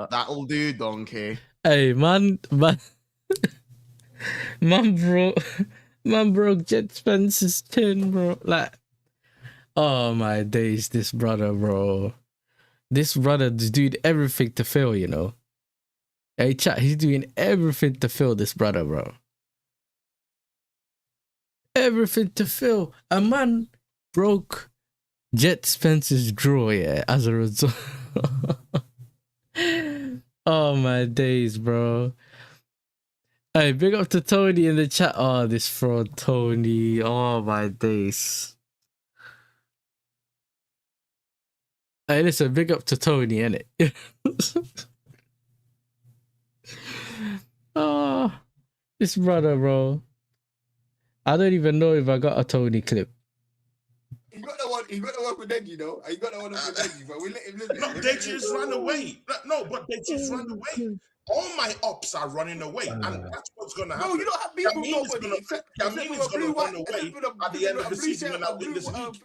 Speaker 1: That'll do, donkey.
Speaker 9: Hey, man broke Jet Spence's chin, bro. Like, oh my days, this brother, bro. This brother is doing everything to fail, you know. Hey, chat, he's doing everything to fail, this brother, bro. Everything to fail. A man broke Jet Spence's draw, yeah, as a result. Oh my days, bro. Hey, big up to Tony in the chat. Oh, this fraud Tony. Oh my days. Hey, listen, big up to Tony, innit? Oh, this brother, bro. I don't even know if I got a Tony clip.
Speaker 1: He got the one. He got the one for Denji, you know. He got the one for Denji, but we let him live.
Speaker 8: No, they just ran away. No, but they just ran away. All my ops are running away, and that's what's gonna happen.
Speaker 1: No, you don't have people.
Speaker 8: Yamin is gonna run away at the end of the season when I win this league.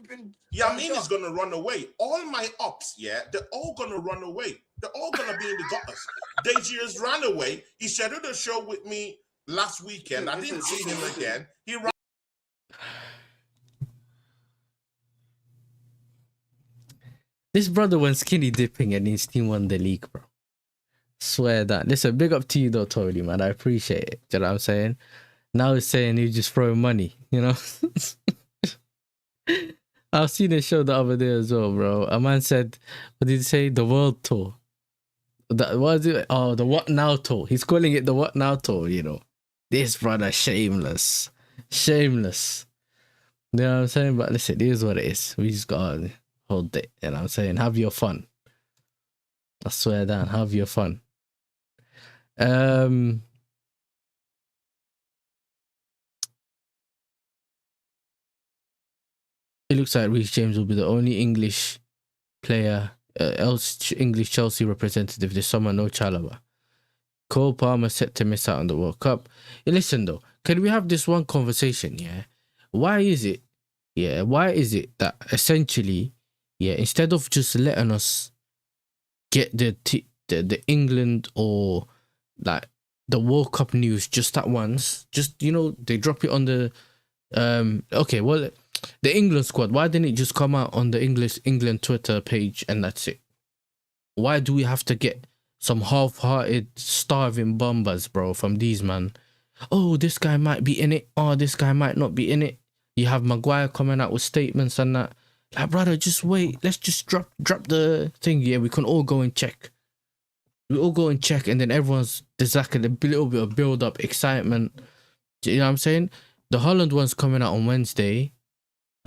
Speaker 8: Yamin is gonna run away. All my ops, yeah, they're all gonna run away. They're all gonna be in the gutters. Deji has ran away. He scheduled a show with me last weekend. I didn't see him again. He ran.
Speaker 9: This brother went skinny dipping and his team won the league, bro. Swear that. Listen, big up to you though, Tony, man. I appreciate it. Do you know what I'm saying? Now he's saying he's just throwing money, you know? I've seen a show the other day as well, bro. A man said, what did he say? The World Tour. What is it? Oh, the What Now Tour. He's calling it the What Now Tour, you know? This brother, shameless. Shameless. You know what I'm saying? But listen, it is what it is. We just gotta hold it. You know what I'm saying? Have your fun. I swear down, have your fun. It looks like Reece James will be the only English player, English Chelsea representative this summer, no Chalobah. Cole Palmer set to miss out on the World Cup. Hey, listen though, can we have this one conversation? Yeah, why is it that essentially, instead of just letting us get the England or like the World Cup news just at once, just they drop it on the okay, well, the England squad, why didn't it just come out on the England Twitter page and that's it? Why do we have to get some half-hearted starving bombers, bro, from these man? Oh, this guy might be in it. Oh, this guy might not be in it. You have Maguire coming out with statements and that. Like, brother, just wait. Let's just drop the thing. Yeah, we can all go and check. We all go and check, and then there's like a little bit of build-up, excitement. Do you know what I'm saying? The Holland one's coming out on Wednesday.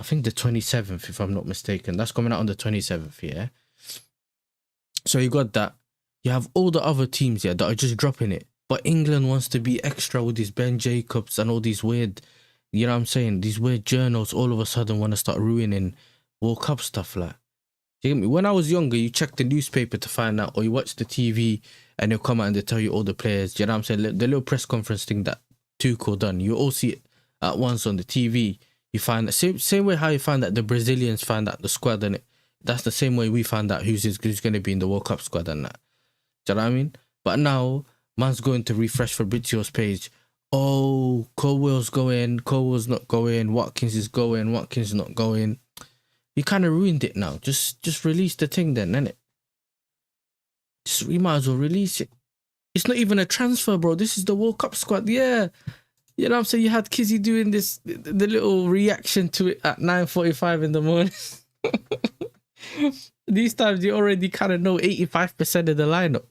Speaker 9: I think the 27th, if I'm not mistaken. That's coming out on the 27th, yeah? So you got that. You have all the other teams, that are just dropping it. But England wants to be extra with these Ben Jacobs and all these weird, you know what I'm saying? These weird journals all of a sudden want to start ruining World Cup stuff, like. You get me? When I was younger, you check the newspaper to find out, or you watch the TV and they'll come out and they tell you all the players. You know what I'm saying? The little press conference thing that Tuchel done, you all see it at once on the TV. You find that same way how you find that the Brazilians find out the squad, and that's the same way we find out who's going to be in the World Cup squad and that. Do you know what I mean? But now, man's going to refresh Fabrizio's page. Oh, Colwell's going, Colwell's not going, Watkins is going, Watkins is not going. You kind of ruined it now. Just release the thing then, innit? We might as well release it. It's not even a transfer, bro. This is the World Cup squad, yeah. You know what I'm saying? You had Kizzy doing the little reaction to it at 9:45 in the morning. These times you already kind of know 85% of the lineup.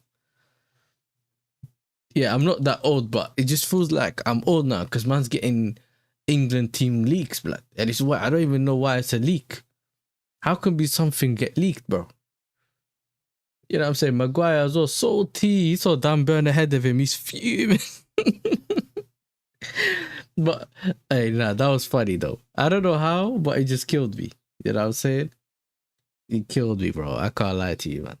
Speaker 9: Yeah, I'm not that old, but it just feels like I'm old now because man's getting England team leaks, blood. And it's why I don't even know why it's a leak. How can be something get leaked, bro? You know what I'm saying? Maguire as well, salty. He saw Dan Burn ahead of him. He's fuming. But, hey, nah, that was funny, though. I don't know how, but it just killed me. You know what I'm saying? It killed me, bro. I can't lie to you, man.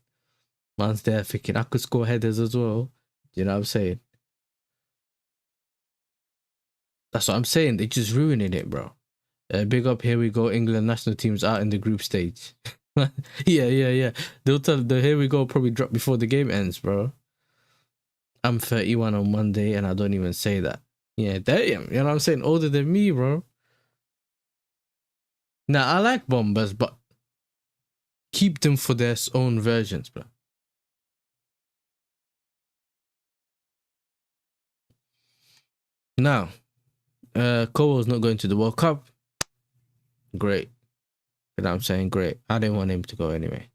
Speaker 9: Man's there thinking, I could score headers as well. You know what I'm saying? That's what I'm saying. They're just ruining it, bro. Big up, here we go. England national team's out in the group stage. Yeah. They'll tell the here we go probably drop before the game ends, bro. I'm 31 on Monday and I don't even say that. Yeah, damn. You know what I'm saying? Older than me, bro. Now, I like bombers, but keep them for their own versions, bro. Now, Cole's not going to the World Cup. Great. You know what I'm saying? Great. I didn't want him to go anyway.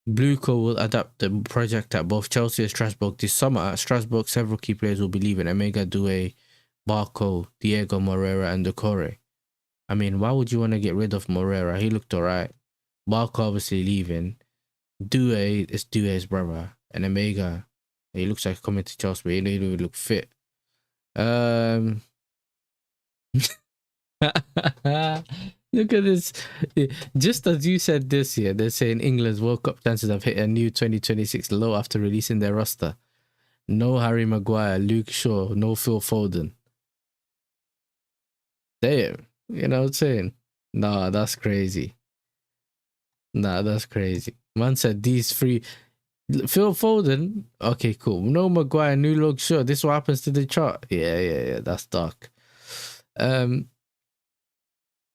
Speaker 9: Blue Co will adapt the project at both Chelsea and Strasbourg this summer. At Strasbourg, several key players will be leaving. Omega, Doué, Barco, Diego Moreira, and Decore. I mean, why would you want to get rid of Moreira? He looked alright. Barco obviously leaving. Doué is Doué's brother. And Omega, he looks like coming to Chelsea, but he don't even look fit. Look at this. Just as you said this year, they're saying England's World Cup chances have hit a new 2026 low after releasing their roster. No Harry Maguire, Luke Shaw, no Phil Foden. Damn. You know what I'm saying? Nah, that's crazy. Man said these three. Phil Foden. Okay, cool. No Maguire, no Luke Shaw. This is what happens to the chart. Yeah. That's dark.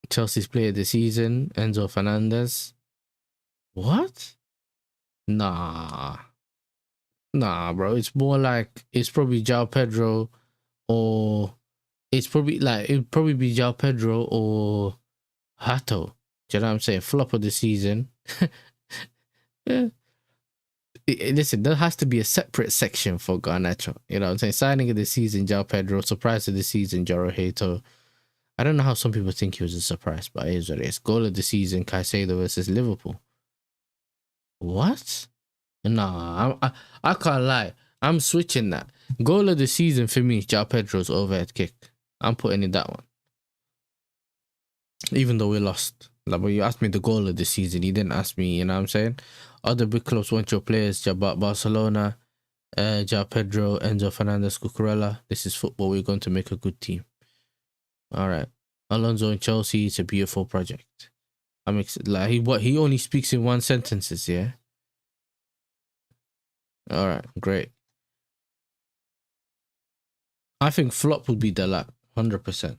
Speaker 9: Chelsea's player of the season, Enzo Fernandez. What? Nah, bro. It's more like it's probably João Pedro, or it'd probably be João Pedro or Hato. Do you know what I'm saying? Flop of the season. Yeah. listen, there has to be a separate section for Garnacho. You know what I'm saying? Signing of the season, João Pedro. Surprise of the season, Joro Hato. I don't know how some people think he was a surprise, but it is what it is. Goal of the season, Caicedo versus Liverpool. What? Nah, I can't lie. I'm switching that. Goal of the season for me, João Pedro's overhead kick. I'm putting in that one. Even though we lost. Like, when you asked me the goal of the season, you didn't ask me, you know what I'm saying? Other big clubs want your players, Barcelona, João Pedro, Enzo Fernandez, Cucurella. This is football. We're going to make a good team. All right. Alonso in Chelsea, it's a beautiful project. I'm excited. Like, he only speaks in one sentences, yeah? All right, great. I think flop would be the lap, 100%.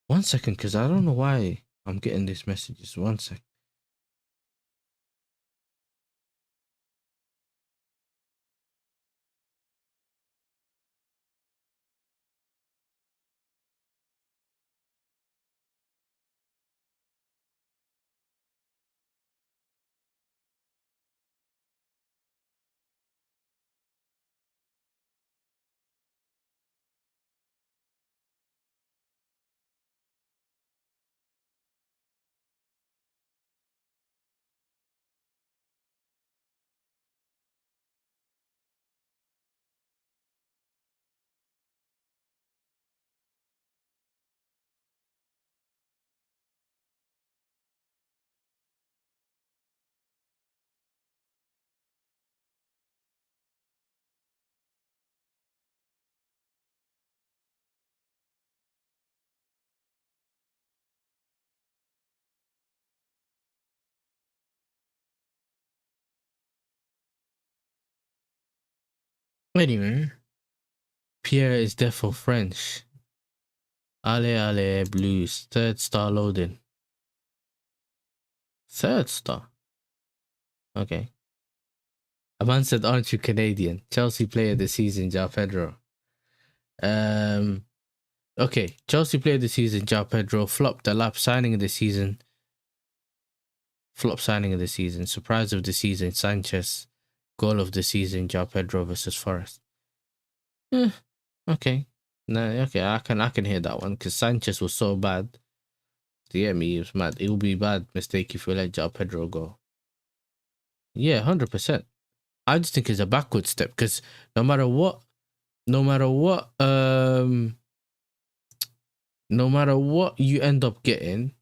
Speaker 9: 1 second, because I don't know why I'm getting these messages. 1 sec. Anyway, Pierre is therefore French. Ale ale blues. 3rd star loading. 3rd star. Okay. A man said, aren't you Canadian? Chelsea player of the season, João Pedro. Okay. Chelsea player of the season, João Pedro. Flop the lap signing of the season. Flop signing of the season. Surprise of the season, Sanchez. Goal of the season, João Pedro versus Forest. Okay. No, okay, I can hear that one because Sanchez was so bad. Yeah, me, it was mad. It would be a bad mistake if we let João Pedro go. Yeah, 100%. I just think it's a backward step because no matter what you end up getting,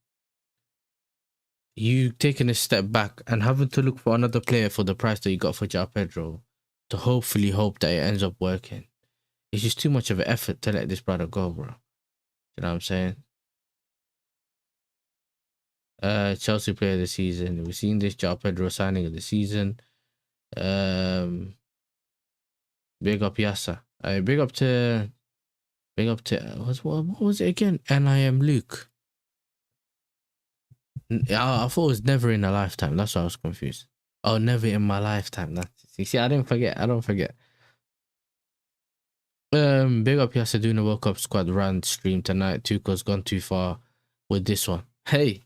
Speaker 9: you taking a step back and having to look for another player for the price that you got for João Pedro to hopefully hope that it ends up working. It's just too much of an effort to let this brother go, bro. You know what I'm saying? Chelsea player of the season. We've seen this João Pedro signing of the season. Big up Yassa. Big up to what was it again? And I am Luke. I thought it was never in a lifetime. That's why I was confused. Oh, never in my lifetime. You see, I don't forget. Big up Yassa doing the World Cup squad rant stream tonight. Tuco's gone too far with this one. Hey,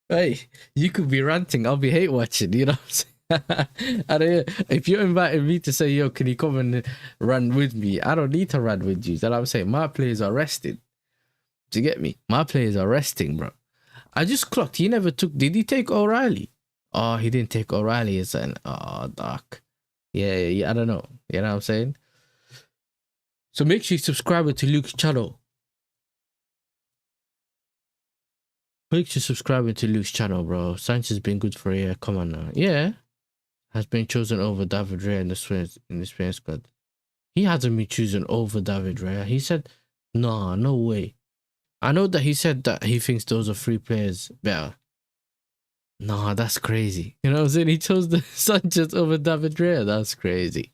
Speaker 9: hey, you could be ranting. I'll be hate watching. You know what I'm saying? If you're inviting me to say, yo, can you come and run with me? I don't need to run with you. That's what I'm saying. My players are resting. Do you get me? My players are resting, bro. I just clocked. He never took. Did he take O'Reilly? Oh, he didn't take O'Reilly. It's an dark. Yeah. I don't know. You know what I'm saying? So make sure you subscribe to Luke's channel. Make sure you subscribe to Luke's channel, bro. Sanchez has been good for a year. Come on now. Yeah. Has been chosen over David Raya in the Spain squad. He hasn't been chosen over David Raya. He said, nah, no way. I know that he said that he thinks those are 3 players better. Nah, that's crazy. You know what I'm saying? He chose the Sanchez over David Raya. That's crazy.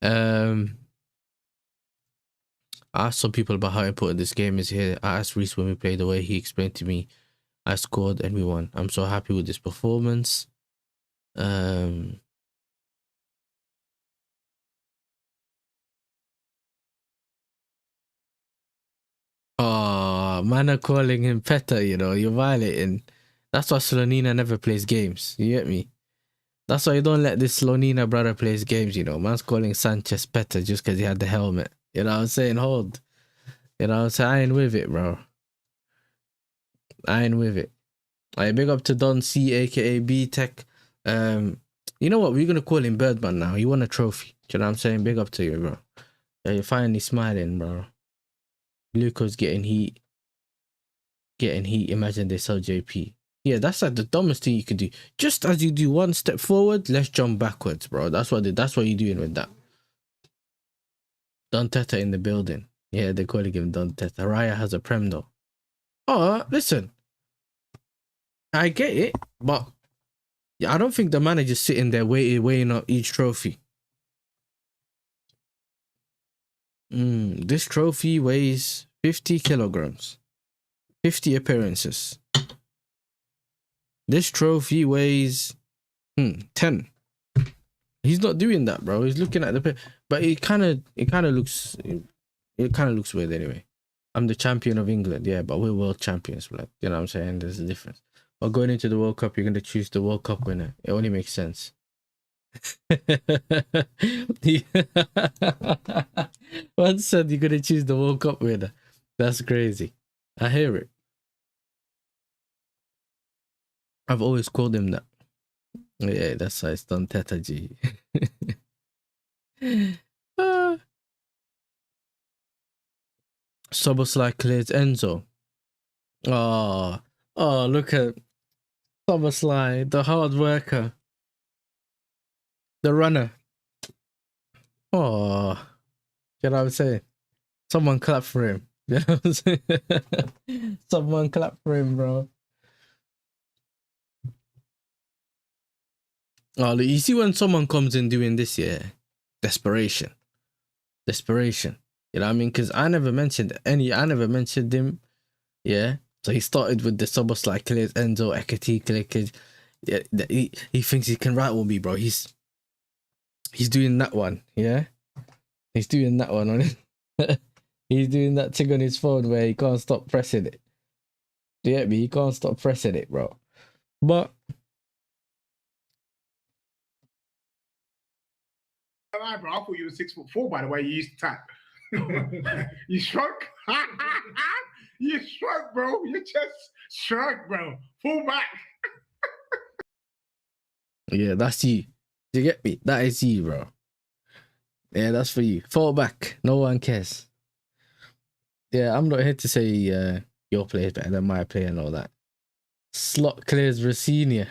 Speaker 9: I asked some people about how important this game is here. I asked Reese when we played the way he explained to me. I scored and we won. I'm so happy with this performance. Man are calling him Peta, you know, you're violating. That's why Slonina never plays games. You get me? That's why you don't let this Slonina brother plays games, you know. Man's calling Sanchez better just because he had the helmet. You know what I'm saying? Hold. You know what I'm saying? I ain't with it, bro. I ain't with it. Alright, big up to Don C, aka B Tech. You know what? We're gonna call him Birdman now. He won a trophy. Do you know what I'm saying? Big up to you, bro. Yeah, you're finally smiling, bro. Luca's getting heat. Getting heat. Imagine they sell JP. Yeah, that's like the dumbest thing you can do. Just as you do one step forward, let's jump backwards, bro. That's what you're doing with that. Don Teta in the building. Yeah, they're calling him Don Teta. Raya has a prem though. Oh, listen. I get it, but I don't think the manager's sitting there weighing up each trophy. This trophy weighs 50 kilograms. 50 appearances. This trophy weighs 10. He's not doing that, bro. He's looking at the but it kind of looks weird anyway. I'm the champion of England, yeah, but we're world champions, like, you know what I'm saying? There's a difference. But going into the World Cup, you're going to choose the World Cup winner. It only makes sense. One said you're going to choose the World Cup winner. That's crazy. I hear it. I've always called him that. Yeah, that's how it's done, Teta G. Soboslai clears Enzo. Oh, look at Soboslai, the hard worker, the runner. Oh, you know what I'm saying? Someone clap for him. You know what I'm saying? Someone clap for him, bro. Oh, you see when someone comes in doing this, yeah, desperation. You know what I mean? Because I never mentioned him, yeah. So he started with the Soboslai clears Enzo, Ekati clears. Yeah, he thinks he can rattle me, bro. He's doing that one, yeah. He's doing that one on it. He's doing that thing on his phone where he can't stop pressing it. Do you get me? He can't stop pressing it, bro. But
Speaker 11: bro, I thought you were 6'4", by the way. You used to tap. You shrunk. You shrunk, bro. You just shrunk, bro. Full back.
Speaker 9: Yeah, that's you. Do you get me? That is you, bro. Yeah, that's for you. Fall back. No one cares. Yeah, I'm not here to say your play is better than my play and all that. Slot clears Racinia.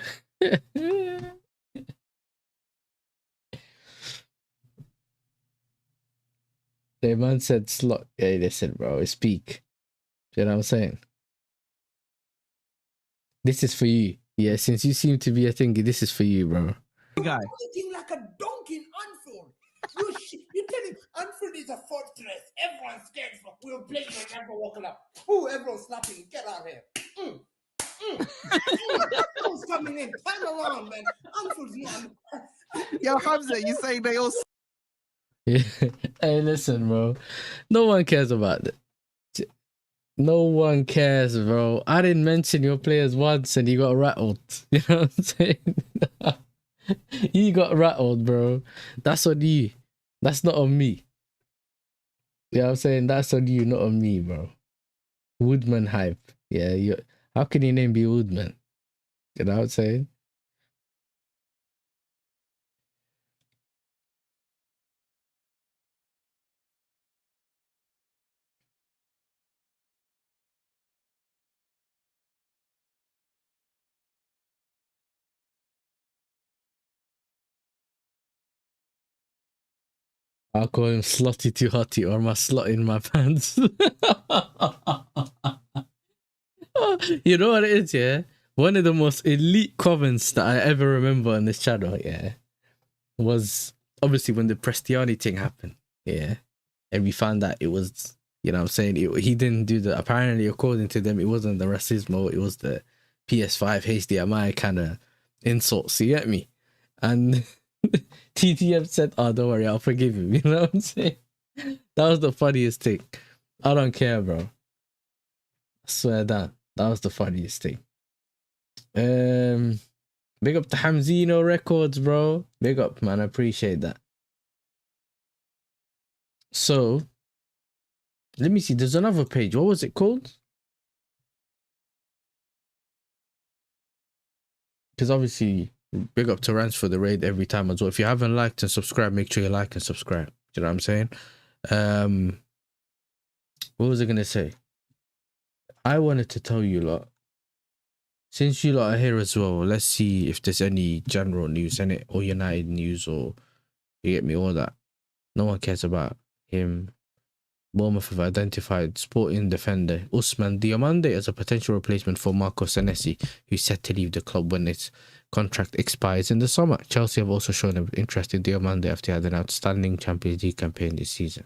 Speaker 9: The man said slot. Hey, listen, bro. It's peak. Do you know what I'm saying? This is for you. Yeah, since you seem to be a thingy, this is for you, bro.
Speaker 12: Guy. Eating like a donkey in Anfield. You tell him Anfield is a fortress. Everyone's scared. We'll play you and never walking up. Ooh, everyone's snapping. Get out here. Everyone's coming in. Turn around, man. Anfield's not.
Speaker 13: Yo, Hamza, you saying they all...
Speaker 9: Yeah. Hey, listen, bro. No one cares about that. No one cares, bro. I didn't mention your players once and you got rattled. You know what I'm saying? You got rattled, bro. That's on you. That's not on me. You know what I'm saying? That's on you, not on me, bro. Woodman hype. Yeah, how can your name be Woodman? You know what I'm saying? I'll call him Slotty Too Hotty or my slot in my pants. You know what it is, yeah? One of the most elite comments that I ever remember on this channel, yeah, was obviously when the Prestiani thing happened, yeah? And we found out it was, you know what I'm saying, he didn't do the, apparently according to them, it wasn't the racismo, it was the PS5 HDMI kind of insults, you get me? And TTM said, oh, don't worry, I'll forgive him. You know what I'm saying? That was the funniest thing. I don't care, bro. I swear that was the funniest thing. Big up to Hamzino Records, bro. Big up, man. I appreciate that. So, let me see. There's another page. What was it called? Because obviously, big up to Rance for the raid every time as well. If you haven't liked and subscribed, make sure you like and subscribe. Do you know what I'm saying? What was I going to say? I wanted to tell you lot. Since you lot are here as well, let's see if there's any general news in it, or United news, or you get me, all that. No one cares about him. Bournemouth have identified sporting defender Ousmane Diomande as a potential replacement for Marco Senesi, who's set to leave the club when its contract expires in the summer. Chelsea have also shown an interest in Diomande after he had an outstanding Champions League campaign this season.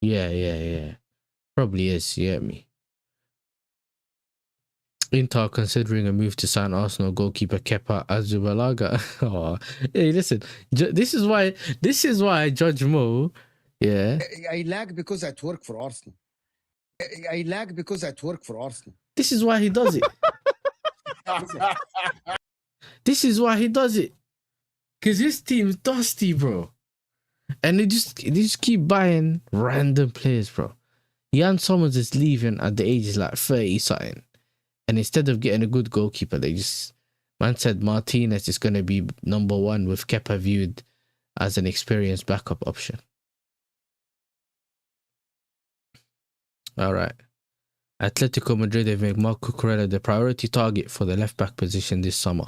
Speaker 9: Yeah. Probably is, you get me. Inter considering a move to sign Arsenal goalkeeper Kepa Arrizabalaga. Oh, hey, listen. This is why Judge Mo. Yeah.
Speaker 13: I lag because I work for Arsenal. I lag because I work for Arsenal.
Speaker 9: This is why he does it. This is why he does it. Because his team's dusty, bro. And they just keep buying random players, bro. Jan Somers is leaving at the age of like 30 something. And instead of getting a good goalkeeper, man said Martinez is going to be number one, with Kepa viewed as an experienced backup option. All right. Atletico Madrid have made Marco Cucurella the priority target for the left-back position this summer.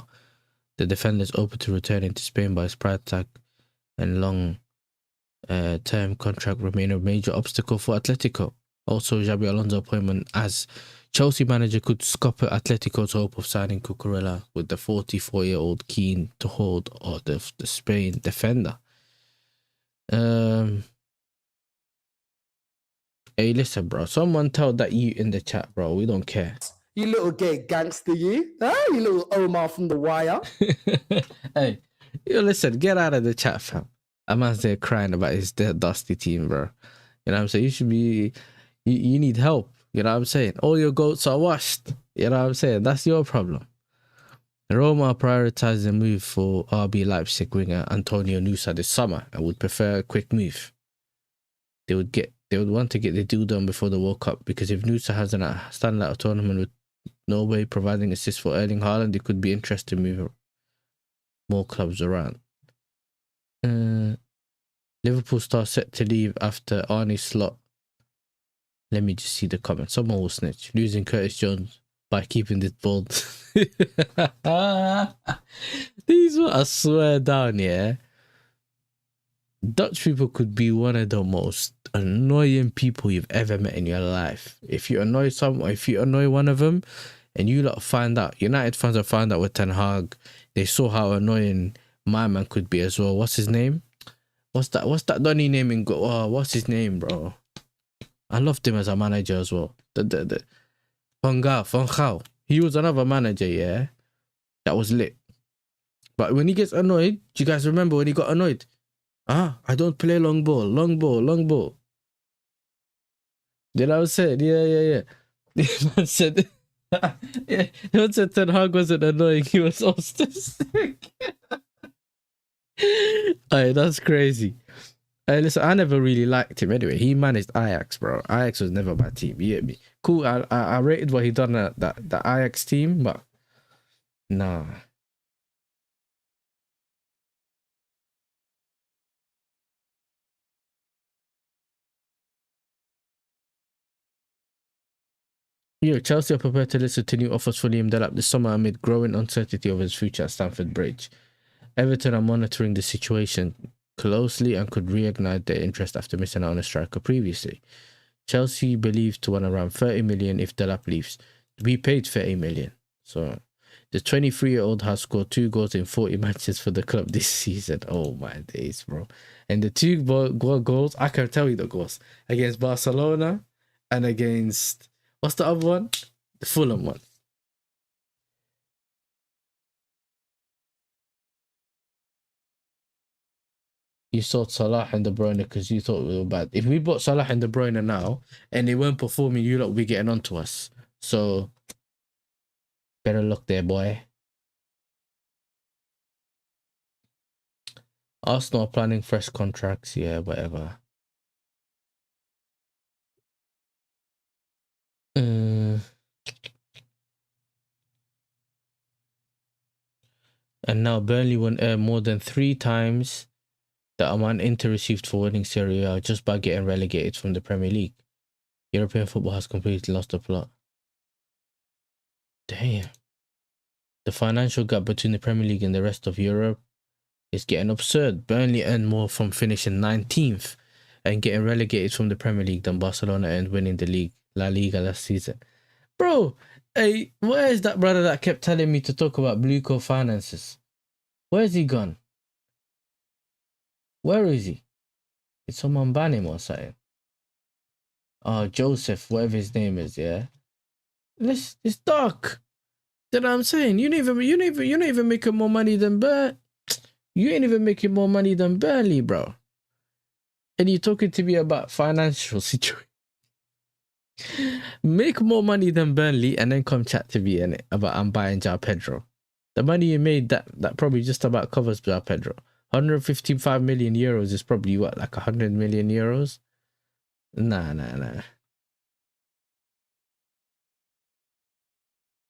Speaker 9: The defender is open to returning to Spain, but his price tag and long-term contract remain a major obstacle for Atletico. Also, Xabi Alonso's appointment as Chelsea manager could scupper Atletico's hope of signing Cucurella, with the 44-year-old keen to hold the Spain defender. Hey, listen, bro. Someone tell that you in the chat, bro. We don't care.
Speaker 13: You little gay gangster, you. Huh? You little Omar from The Wire.
Speaker 9: Hey, you listen, get out of the chat, fam. A man's there crying about his dusty team, bro. You know what I'm saying? You should be... You need help. You know what I'm saying? All your goats are washed. You know what I'm saying? That's your problem. Roma prioritized a move for RB Leipzig winger Antonio Nusa this summer and would prefer a quick move. They would want to get the deal done before the World Cup, because if Nusa has a standout tournament with Norway providing assists for Erling Haaland, it could be interesting to move more clubs around. Liverpool star set to leave after Arne Slot. Let me just see the comments. Someone will snitch. Losing Curtis Jones by keeping this bold. These were, I swear down, yeah. Dutch people could be one of the most annoying people you've ever met in your life. If you annoy someone, if you annoy one of them, and you lot find out, United fans have found out with Ten Hag, they saw how annoying my man could be as well. What's his name? What's that Donny name in go? Oh, what's his name, bro? I loved him as a manager as well. The Van Gaal. He was another manager, yeah. That was lit. But when he gets annoyed, do you guys remember when he got annoyed? I don't play long ball. Did I say? Yeah. Man said, yeah. He said Ten Hag wasn't annoying. He was autistic. Hey, that's crazy. Hey, listen, I never really liked him anyway. He managed Ajax, bro. Ajax was never my team. You get me? Cool. I rated what he done at the Ajax team, but nah. Chelsea are prepared to listen to new offers for Liam Delap this summer amid growing uncertainty of his future at Stamford Bridge. Everton are monitoring the situation closely and could reignite their interest after missing out on a striker previously. Chelsea believed to want around 30 million if Delap leaves. We paid 30 million. So the 23-year-old has scored 2 goals in 40 matches for the club this season. Oh my days, bro. And the 2 goals, I can tell you the goals, against Barcelona and against, what's the other one? The Fulham one. You sold Salah and De Bruyne because you thought we were bad. If we bought Salah and De Bruyne now and they weren't performing, you lot will be getting onto us. So better luck there, boy. Arsenal are planning fresh contracts. Yeah, whatever. And now Burnley won more than 3 times the amount Inter received for winning Serie A just by getting relegated from the Premier League. European football has completely lost the plot. Damn. The financial gap between the Premier League and the rest of Europe is getting absurd. Burnley earned more from finishing 19th and getting relegated from the Premier League than Barcelona earned winning the league, La Liga last season. Bro, hey, where is that brother that kept telling me to talk about Blueco finances? Where's he gone? Where is he? Did someone ban him or something? Oh, Joseph, whatever his name is, yeah. It's dark. You know what I'm saying? You ain't even making more money than You ain't even making more money than Burnley, bro. And you're talking to me about financial situation. Make more money than Burnley and then come chat to me innit, about I'm buying João Pedro. The money you made, that probably just about covers João Pedro. 155 million euros is probably what, like 100 million euros? Nah.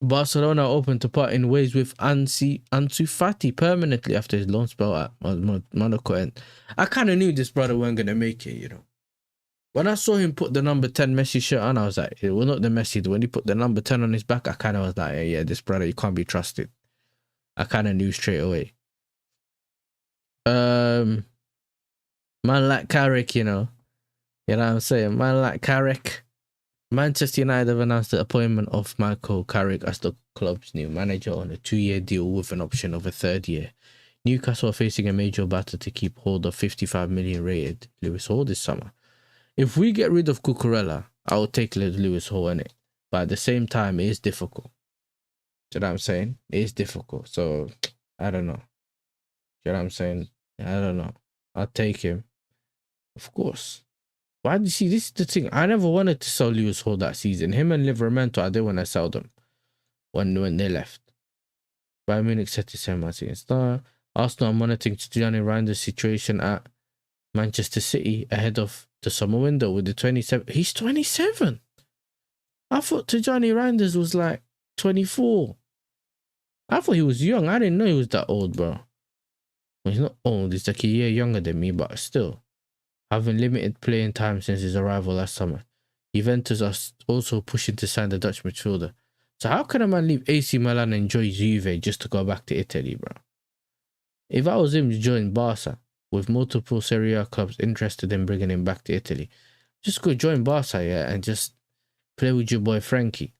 Speaker 9: Barcelona open to part in ways with Ansu Fati permanently after his loan spell at Monaco. And I kind of knew this brother weren't going to make it, you know. When I saw him put the number 10 Messi shirt on, I was like, well, not the Messi. When he put the number 10 on his back, I kind of was like, yeah, this brother, you can't be trusted. I kind of knew straight away. Man like Carrick, you know. You know what I'm saying? Man like Carrick. Manchester United have announced the appointment of Michael Carrick as the club's new manager on a 2-year deal with an option of a 3rd year. Newcastle are facing a major battle to keep hold of 55 million rated Lewis Hall this summer. If we get rid of Cucurella, I will take Lewis Hall in it. But at the same time, it is difficult. Do you know what I'm saying? It is difficult. So, I don't know. Do you know what I'm saying? I don't know. I'll take him. Of course. Why do you see, this is the thing. I never wanted to sell Lewis Hall that season. Him and Livramento, I didn't want to sell them when they left. Bayern Munich set to sell Martin Star. Arsenal are monitoring Gianni Reinders' situation at Manchester City ahead of the summer window with the 27. He's 27. I thought Tijani Reinders was like 24. I thought he was young. I didn't know he was that old, bro. Well, he's not old. He's like a year younger than me, but still. Having limited playing time since his arrival last summer. Juventus are also pushing to sign the Dutch midfielder. So how can a man leave AC Milan and join Juve just to go back to Italy, bro? If I was him to join Barca, with multiple Serie A clubs interested in bringing him back to Italy, just go join Barca, yeah, and just play with your boy Frankie.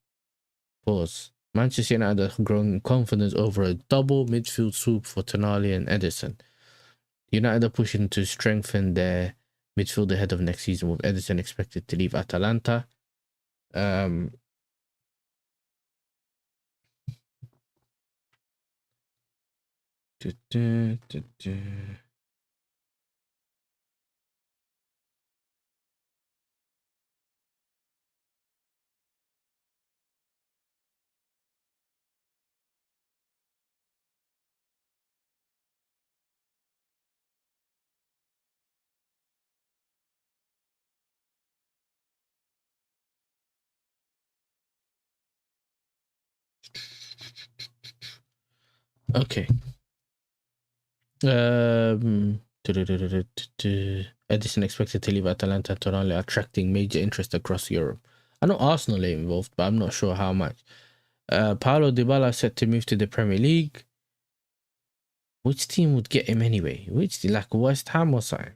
Speaker 9: Pause. Manchester United are growing confidence over a double midfield swoop for Tonali and Ederson. United are pushing to strengthen their midfield ahead of next season, with Ederson expected to leave Atalanta. Okay. Edison expected to leave Atalanta, Tonali attracting major interest across Europe. I know Arsenal are involved, but I'm not sure how much. Paulo Dybala set to move to the Premier League. Which team would get him anyway? Which, like West Ham or something?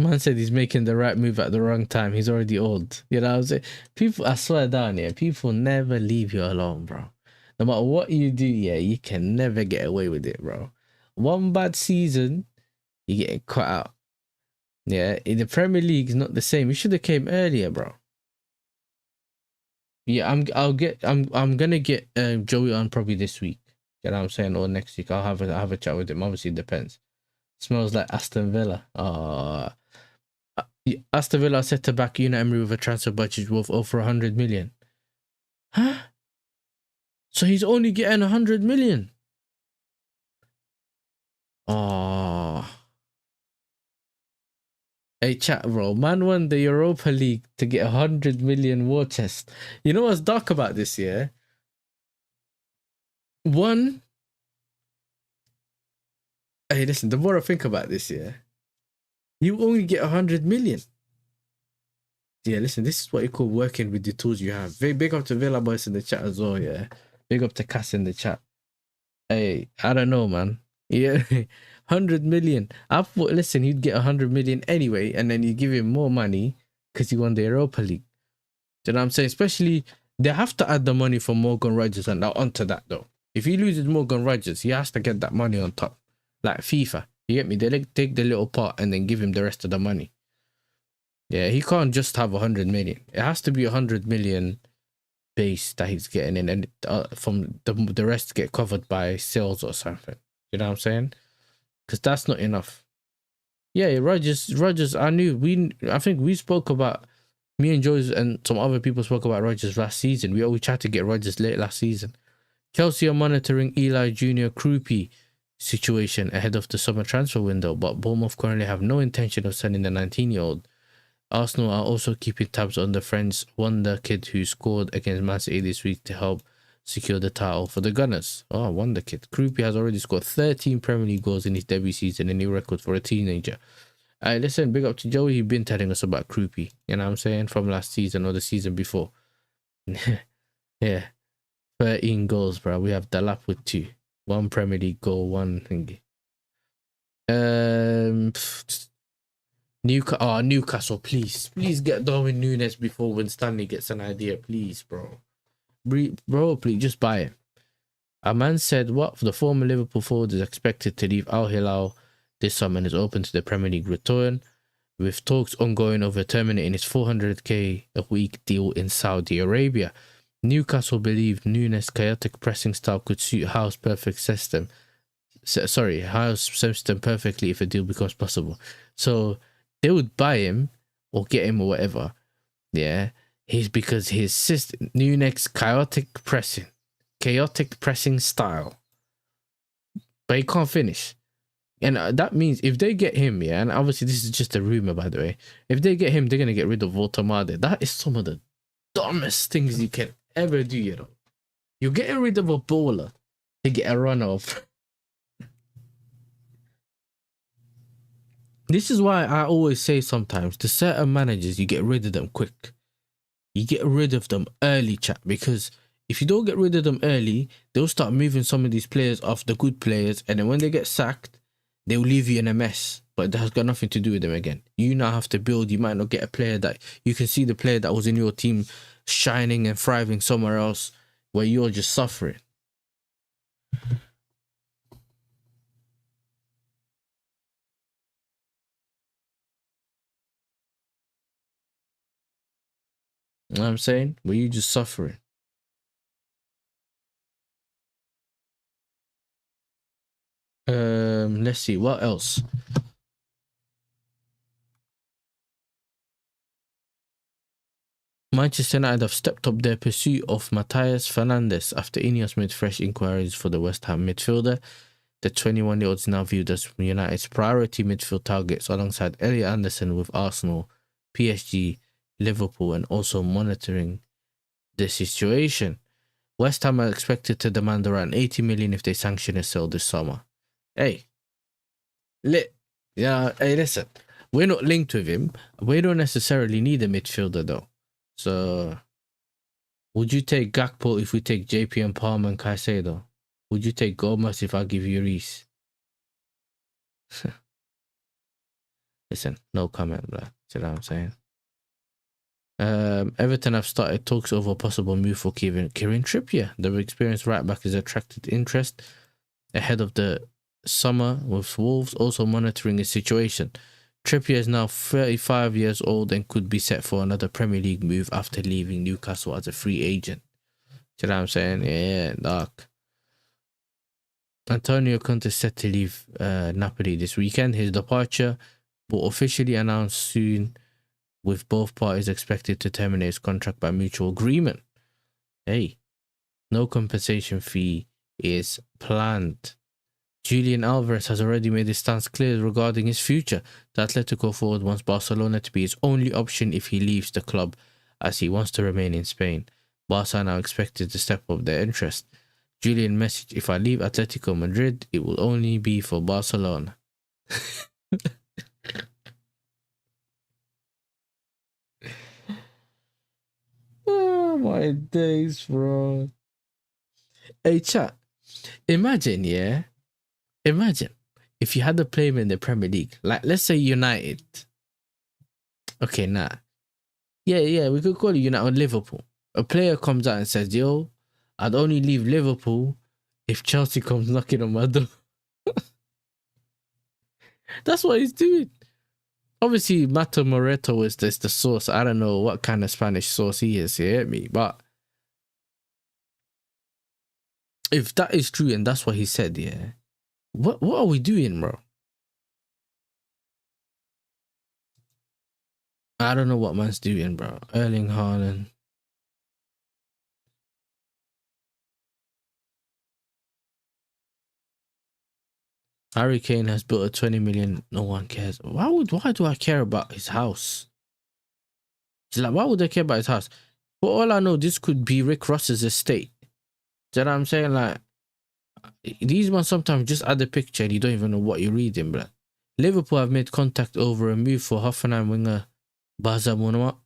Speaker 9: Man said he's making the right move at the wrong time. He's already old. You know what I'm saying? People, I swear down here, people never leave you alone, bro. No matter what you do, yeah, you can never get away with it, bro. One bad season, you get cut out. Yeah, in the Premier League is not the same. You should have came earlier, bro. Yeah, I'm gonna get Joey on probably this week. You know what I'm saying, or next week. I'll have a chat with him. Obviously, it depends. Smells like Aston Villa. Aston Villa set to back Unai Emery with a transfer budget worth over 100 million. Huh? So he's only getting 100 million. Oh. Hey, chat, bro. Man won the Europa League to get 100 million war chest. You know what's dark about this year? One. Hey, listen, the more I think about this year, you only get 100 million. Yeah, listen, this is what you call working with the tools you have. Very big up to Villa Boys in the chat as well, yeah. Big up to Cass in the chat. Hey, I don't know, man. Yeah, 100 million. I thought, listen, he'd get 100 million anyway, and then you give him more money because he won the Europa League. Do you know what I'm saying? Especially, they have to add the money for Morgan Rogers and now onto that, though. If he loses Morgan Rogers, he has to get that money on top. Like FIFA. You get me? They take the little part and then give him the rest of the money. Yeah, he can't just have 100 million. It has to be 100 million base that he's getting in, and from the rest get covered by sales or something. You know what I'm saying? Because that's not enough. Yeah, Rogers. I think we spoke about, me and Joyce and some other people spoke about Rogers last season. We tried to get Rogers late last season. Chelsea are monitoring Eli Jr. Krupi situation ahead of the summer transfer window, but Bournemouth currently have no intention of selling the 19-year-old. Arsenal are also keeping tabs on the French wonder kid who scored against Man City this week to help secure the title for the Gunners. Oh, wonder kid. Krupi has already scored 13 Premier League goals in his debut season, a new record for a teenager. Listen, big up to Joey. He's been telling us about Krupi, you know what I'm saying, from last season or the season before. Yeah, 13 goals, bro. We have Dalap with 2. 1 Premier League goal, 1 thingy. Newcastle, please get Darwin Núñez before when Stanley gets an idea, please, bro. Bro, please just buy it. A man said what the former Liverpool forward is expected to leave Al Hilal this summer and is open to the Premier League return, with talks ongoing over terminating his 400k a week deal in Saudi Arabia. Newcastle believe Núñez's chaotic pressing style could suit Howe's system perfectly if a deal becomes possible. So they would buy him or get him or whatever. Yeah, because his system, Núñez's chaotic pressing style, but he can't finish. And that means if they get him, yeah, and obviously this is just a rumor, by the way, if they get him, they're gonna get rid of Voltamade. That is some of the dumbest things you can ever do, you know. You're getting rid of a bowler to get a run off. This is why I always say sometimes to certain managers, you get rid of them quick. You get rid of them early, chat, because if you don't get rid of them early, they'll start moving some of these players off, the good players, and then when they get sacked, they'll leave you in a mess. But that has got nothing to do with them again. You now have to build. You might not get a player that you can see the player that was in your team shining and thriving somewhere else where you're just suffering. You know what I'm saying? Where you just suffering. Let's see what else. Manchester United have stepped up their pursuit of Matthias Fernandes after Ineos made fresh inquiries for the West Ham midfielder. The 21-year-old is now viewed as United's priority midfield targets alongside Elliot Anderson with Arsenal, PSG, Liverpool, and also monitoring the situation. West Ham are expected to demand around 80 million if they sanction a sale this summer. Hey, hey, listen, we're not linked with him. We don't necessarily need a midfielder though. So, would you take Gakpo if we take JP and Palmer and Caicedo? Would you take Gomez if I give you Reece? Listen, no comment, bro. See what I'm saying? Everton have started talks over a possible move for Kieran Trippier. The experienced right back has attracted interest ahead of the summer, with Wolves also monitoring his situation. Trippier is now 35 years old and could be set for another Premier League move after leaving Newcastle as a free agent. Do you know what I'm saying? Yeah, dark. Antonio Conte is set to leave Napoli this weekend. His departure will officially announced soon, with both parties expected to terminate his contract by mutual agreement. Hey, no compensation fee is planned. Julian Alvarez has already made his stance clear regarding his future. The Atletico forward wants Barcelona to be his only option if he leaves the club, as he wants to remain in Spain. Barca are now expected to step up their interest. Julian message: if I leave Atletico Madrid, it will only be for Barcelona. Oh my days, bro. Hey, chat. Imagine, yeah? Imagine if you had a player in the Premier League, like let's say United. Okay, nah. Yeah, we could call it United or Liverpool. A player comes out and says, yo, I'd only leave Liverpool if Chelsea comes knocking on my door. That's what he's doing. Obviously, Mato Moreto is the source. I don't know what kind of Spanish source he is, you hear me? But if that is true and that's what he said, yeah, what are we doing, bro? I don't know what man's doing, bro. Erling Haaland. Harry Kane has built a 20 million. No one cares. Why do I care about his house? It's like, why would I care about his house? For all I know, this could be Rick Ross's estate. Do you know what I'm saying? Like, these ones sometimes just add a picture and you don't even know what you're reading, bro. Liverpool have made contact over a move for Hoffenheim winger Bazumana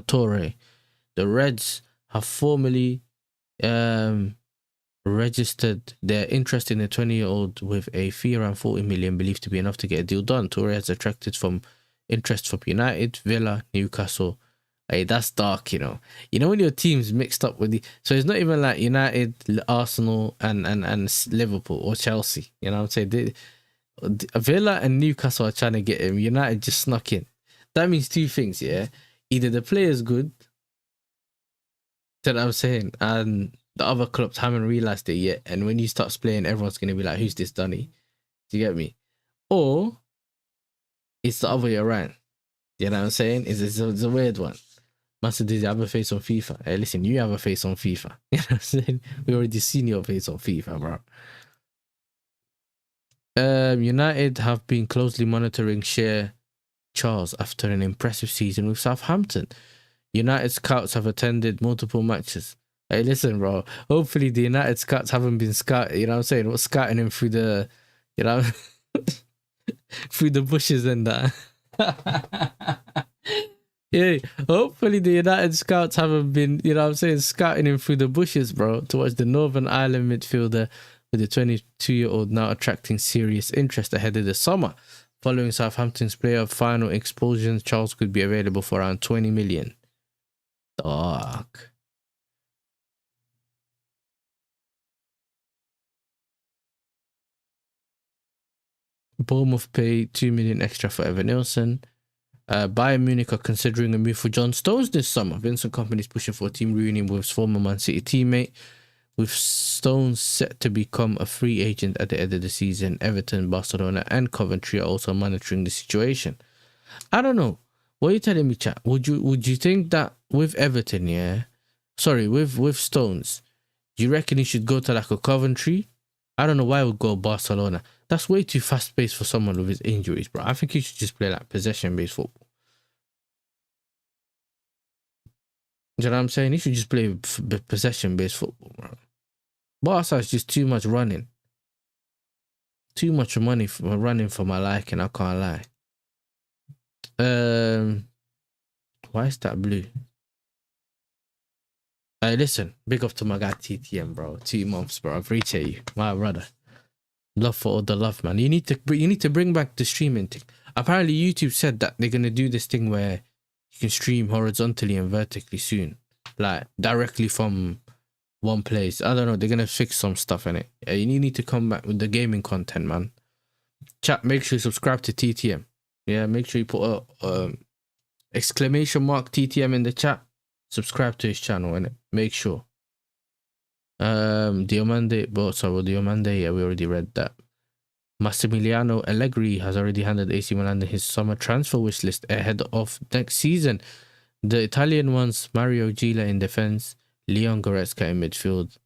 Speaker 9: Torre. The Reds have formally registered their interest in the 20-year-old with a fee around 40 million, believed to be enough to get a deal done. Torre has attracted from interest from United, Villa, Newcastle. Hey, that's dark, you know. You know when your team's mixed up with the, so it's not even like United, Arsenal, and Liverpool or Chelsea. You know what I'm saying? Villa and Newcastle are trying to get him. United just snuck in. That means two things, yeah. Either the player's good, that I'm saying, and the other clubs haven't realized it yet. And when he starts playing, everyone's gonna be like, "Who's this Dunny?" Do you get me? Or it's the other way around. You know what I'm saying? It's a weird one. Master, did you have a face on FIFA? Hey, listen, you have a face on FIFA. You know what I'm saying? We already seen your face on FIFA, bro. United have been closely monitoring Shea Charles after an impressive season with Southampton. United scouts have attended multiple matches. Hey, listen, bro. Hopefully the United scouts haven't been scouting. You know what I'm saying? What's scouting him through the, you know, through the bushes and that. Yeah, hopefully the United scouts haven't been, you know what I'm saying, scouting him through the bushes, bro, towards the Northern Ireland midfielder, with the 22-year-old now attracting serious interest ahead of the summer. Following Southampton's player of final expulsion, Charles could be available for around 20 million. Dark. Bournemouth paid 2 million extra for Evan Nilsson. Bayern Munich are considering a move for John Stones this summer. Vincent Kompany is pushing for a team reunion with his former Man City teammate, with Stones set to become a free agent at the end of the season. Everton, Barcelona and Coventry are also monitoring the situation. I don't know. What are you telling me, chat? Would you think that with Everton, with Stones, do you reckon he should go to like a Coventry? I don't know why he would go Barcelona. That's way too fast-paced for someone with his injuries, bro. I think he should just play like possession-based football. Do you know what I'm saying? He should just play possession-based football, bro. Barca is just too much running. Too much money for running for my liking, I can't lie. Why is that blue? Hey, listen, big up to my guy TTM, bro. 2 months, bro. I appreciate you, my brother. Love for all the love, man. You need to bring back the streaming thing. Apparently, YouTube said that they're gonna do this thing where you can stream horizontally and vertically soon, like directly from one place. I don't know. They're gonna fix some stuff in it. You need to come back with the gaming content, man. Chat. Make sure you subscribe to TTM. Yeah. Make sure you put a exclamation mark TTM in the chat. Subscribe to his channel, innit? Make sure. Diomande, Diomande. Yeah, we already read that. Massimiliano Allegri has already handed AC Milan his summer transfer wish list ahead of next season. The Italian ones Mario Gila in defense, Leon Goretzka in midfield,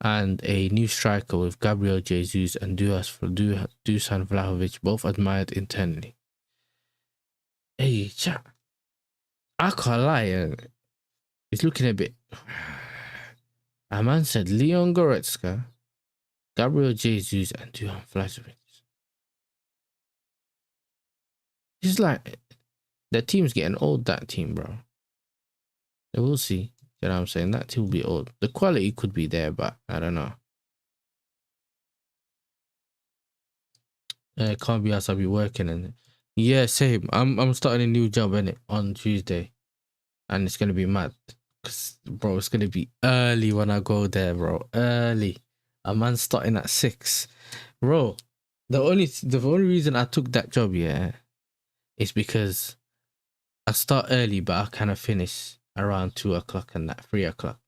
Speaker 9: and a new striker with Gabriel Jesus and Dusan Vlahovic, both admired internally. Hey, chat. I can't lie. It's looking a bit... A man said Leon Goretzka, Gabriel Jesus, and Dusan Vlahovic. It's like... The team's getting old, that team, bro. We'll see. You know what I'm saying? That team will be old. The quality could be there, but I don't know. It can't be us. I'll be working in it. Yeah, same. I'm starting a new job in it on Tuesday, and it's gonna be mad. Cause bro, it's gonna be early when I go there, bro. Early. A man starting at 6, bro. The only reason I took that job, yeah, is because I start early, but I kind of finish around 2 o'clock and that 3 o'clock.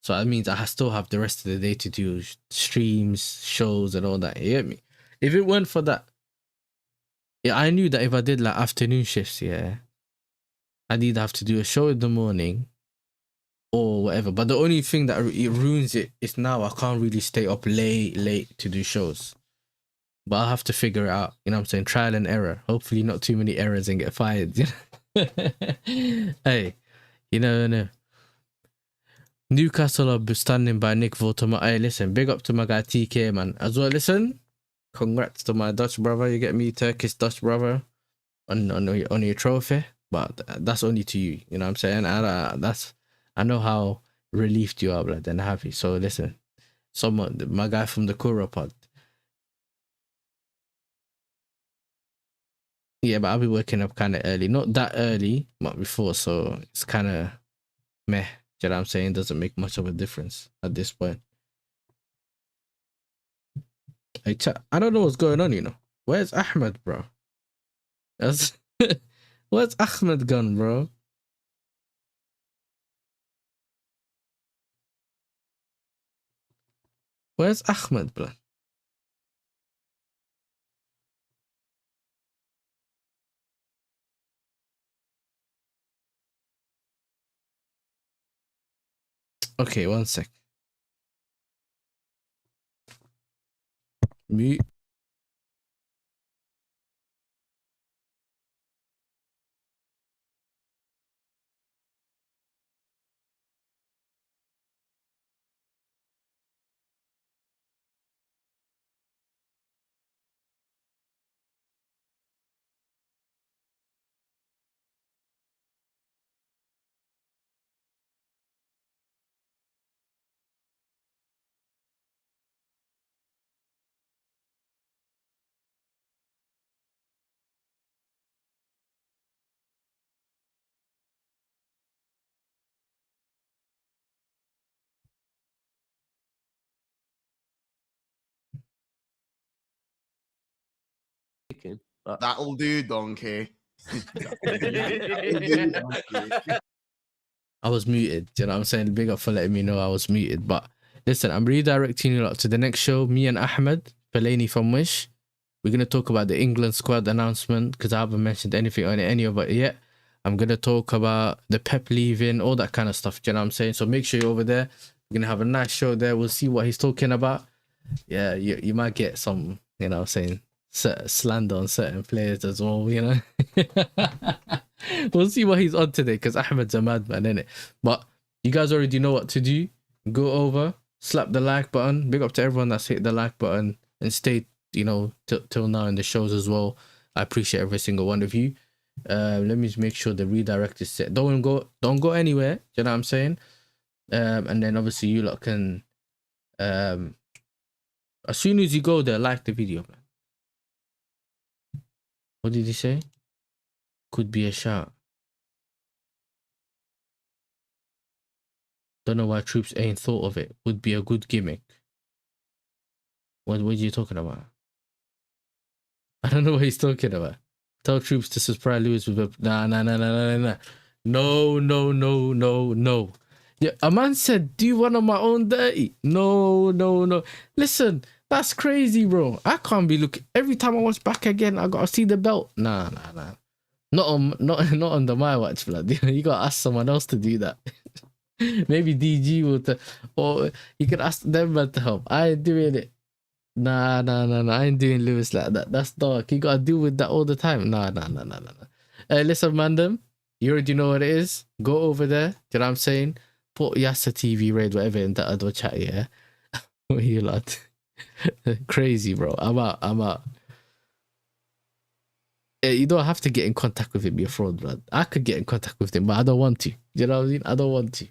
Speaker 9: So that means I still have the rest of the day to do streams, shows, and all that. You get me? If it weren't for that, yeah, I knew that if I did like afternoon shifts, yeah, I'd either have to do a show in the morning or whatever. But the only thing that it ruins it is now I can't really stay up late to do shows. But I'll have to figure it out. You know what I'm saying? Trial and error. Hopefully not too many errors and get fired. Hey, you know. Newcastle are standing by Nick Vollmer. Hey, listen, big up to my guy TK, man. As well, listen, congrats to my Dutch brother. You get me, Turkish Dutch brother, on your trophy. But that's only to you. You know what I'm saying? I know how relieved you are, blood, and happy. So listen, my guy from the Kura pod. Yeah, but I'll be waking up kind of early. Not that early, but before. So it's kind of meh. You know what I'm saying? Doesn't make much of a difference at this point. Hey, I don't know what's going on, you know. Where's Ahmed, bro? Where's Ahmed gone, bro? Where's Ahmed, bro? Okay, one sec. Mute.
Speaker 1: That'll do, donkey.
Speaker 9: I was muted. You know what I'm saying? Big up for letting me know I was muted. But listen, I'm redirecting you lot to the next show. Me and Ahmed, Fellaini from Wish. We're going to talk about the England squad announcement because I haven't mentioned anything on any of it yet. I'm going to talk about the Pep leaving, all that kind of stuff. You know what I'm saying? So make sure you're over there. We're going to have a nice show there. We'll see what he's talking about. Yeah, you might get some, you know what I'm saying, slander on certain players as well, you know. We'll see what he's on today because Ahmed's a madman, innit? But you guys already know what to do. Go over, slap the like button. Big up to everyone that's hit the like button and stayed, you know, till now in the shows as well. I appreciate every single one of you. Let me just make sure the redirect is set. Don't go anywhere. You know what I'm saying? And then obviously you lot can as soon as you go there, like the video, man. What did he say? Could be a shout. Don't know why Troops ain't thought of it. Would be a good gimmick. What are you talking about? I don't know what he's talking about. Tell Troops to surprise Lewis with a nah. No. Yeah, a man said, do one of my own dirty. No. Listen, that's crazy, bro. I can't be looking every time I watch back again. I gotta see the belt. Nah. Not under my watch, blood. You gotta ask someone else to do that. Maybe DG will, or you could ask them to help. I ain't doing it. Nah. I ain't doing Lewis like that. That's dark. You gotta deal with that all the time. Nah. Listen, Mandem, you already know what it is. Go over there. Do you know what I'm saying? Put YASSERTV raid, whatever, in that other chat, yeah? What are you lot? Crazy, bro. I'm out. You don't have to get in contact with him, you're fraud, blood. I could get in contact with him, but I don't want to. You know what I mean? I don't want to.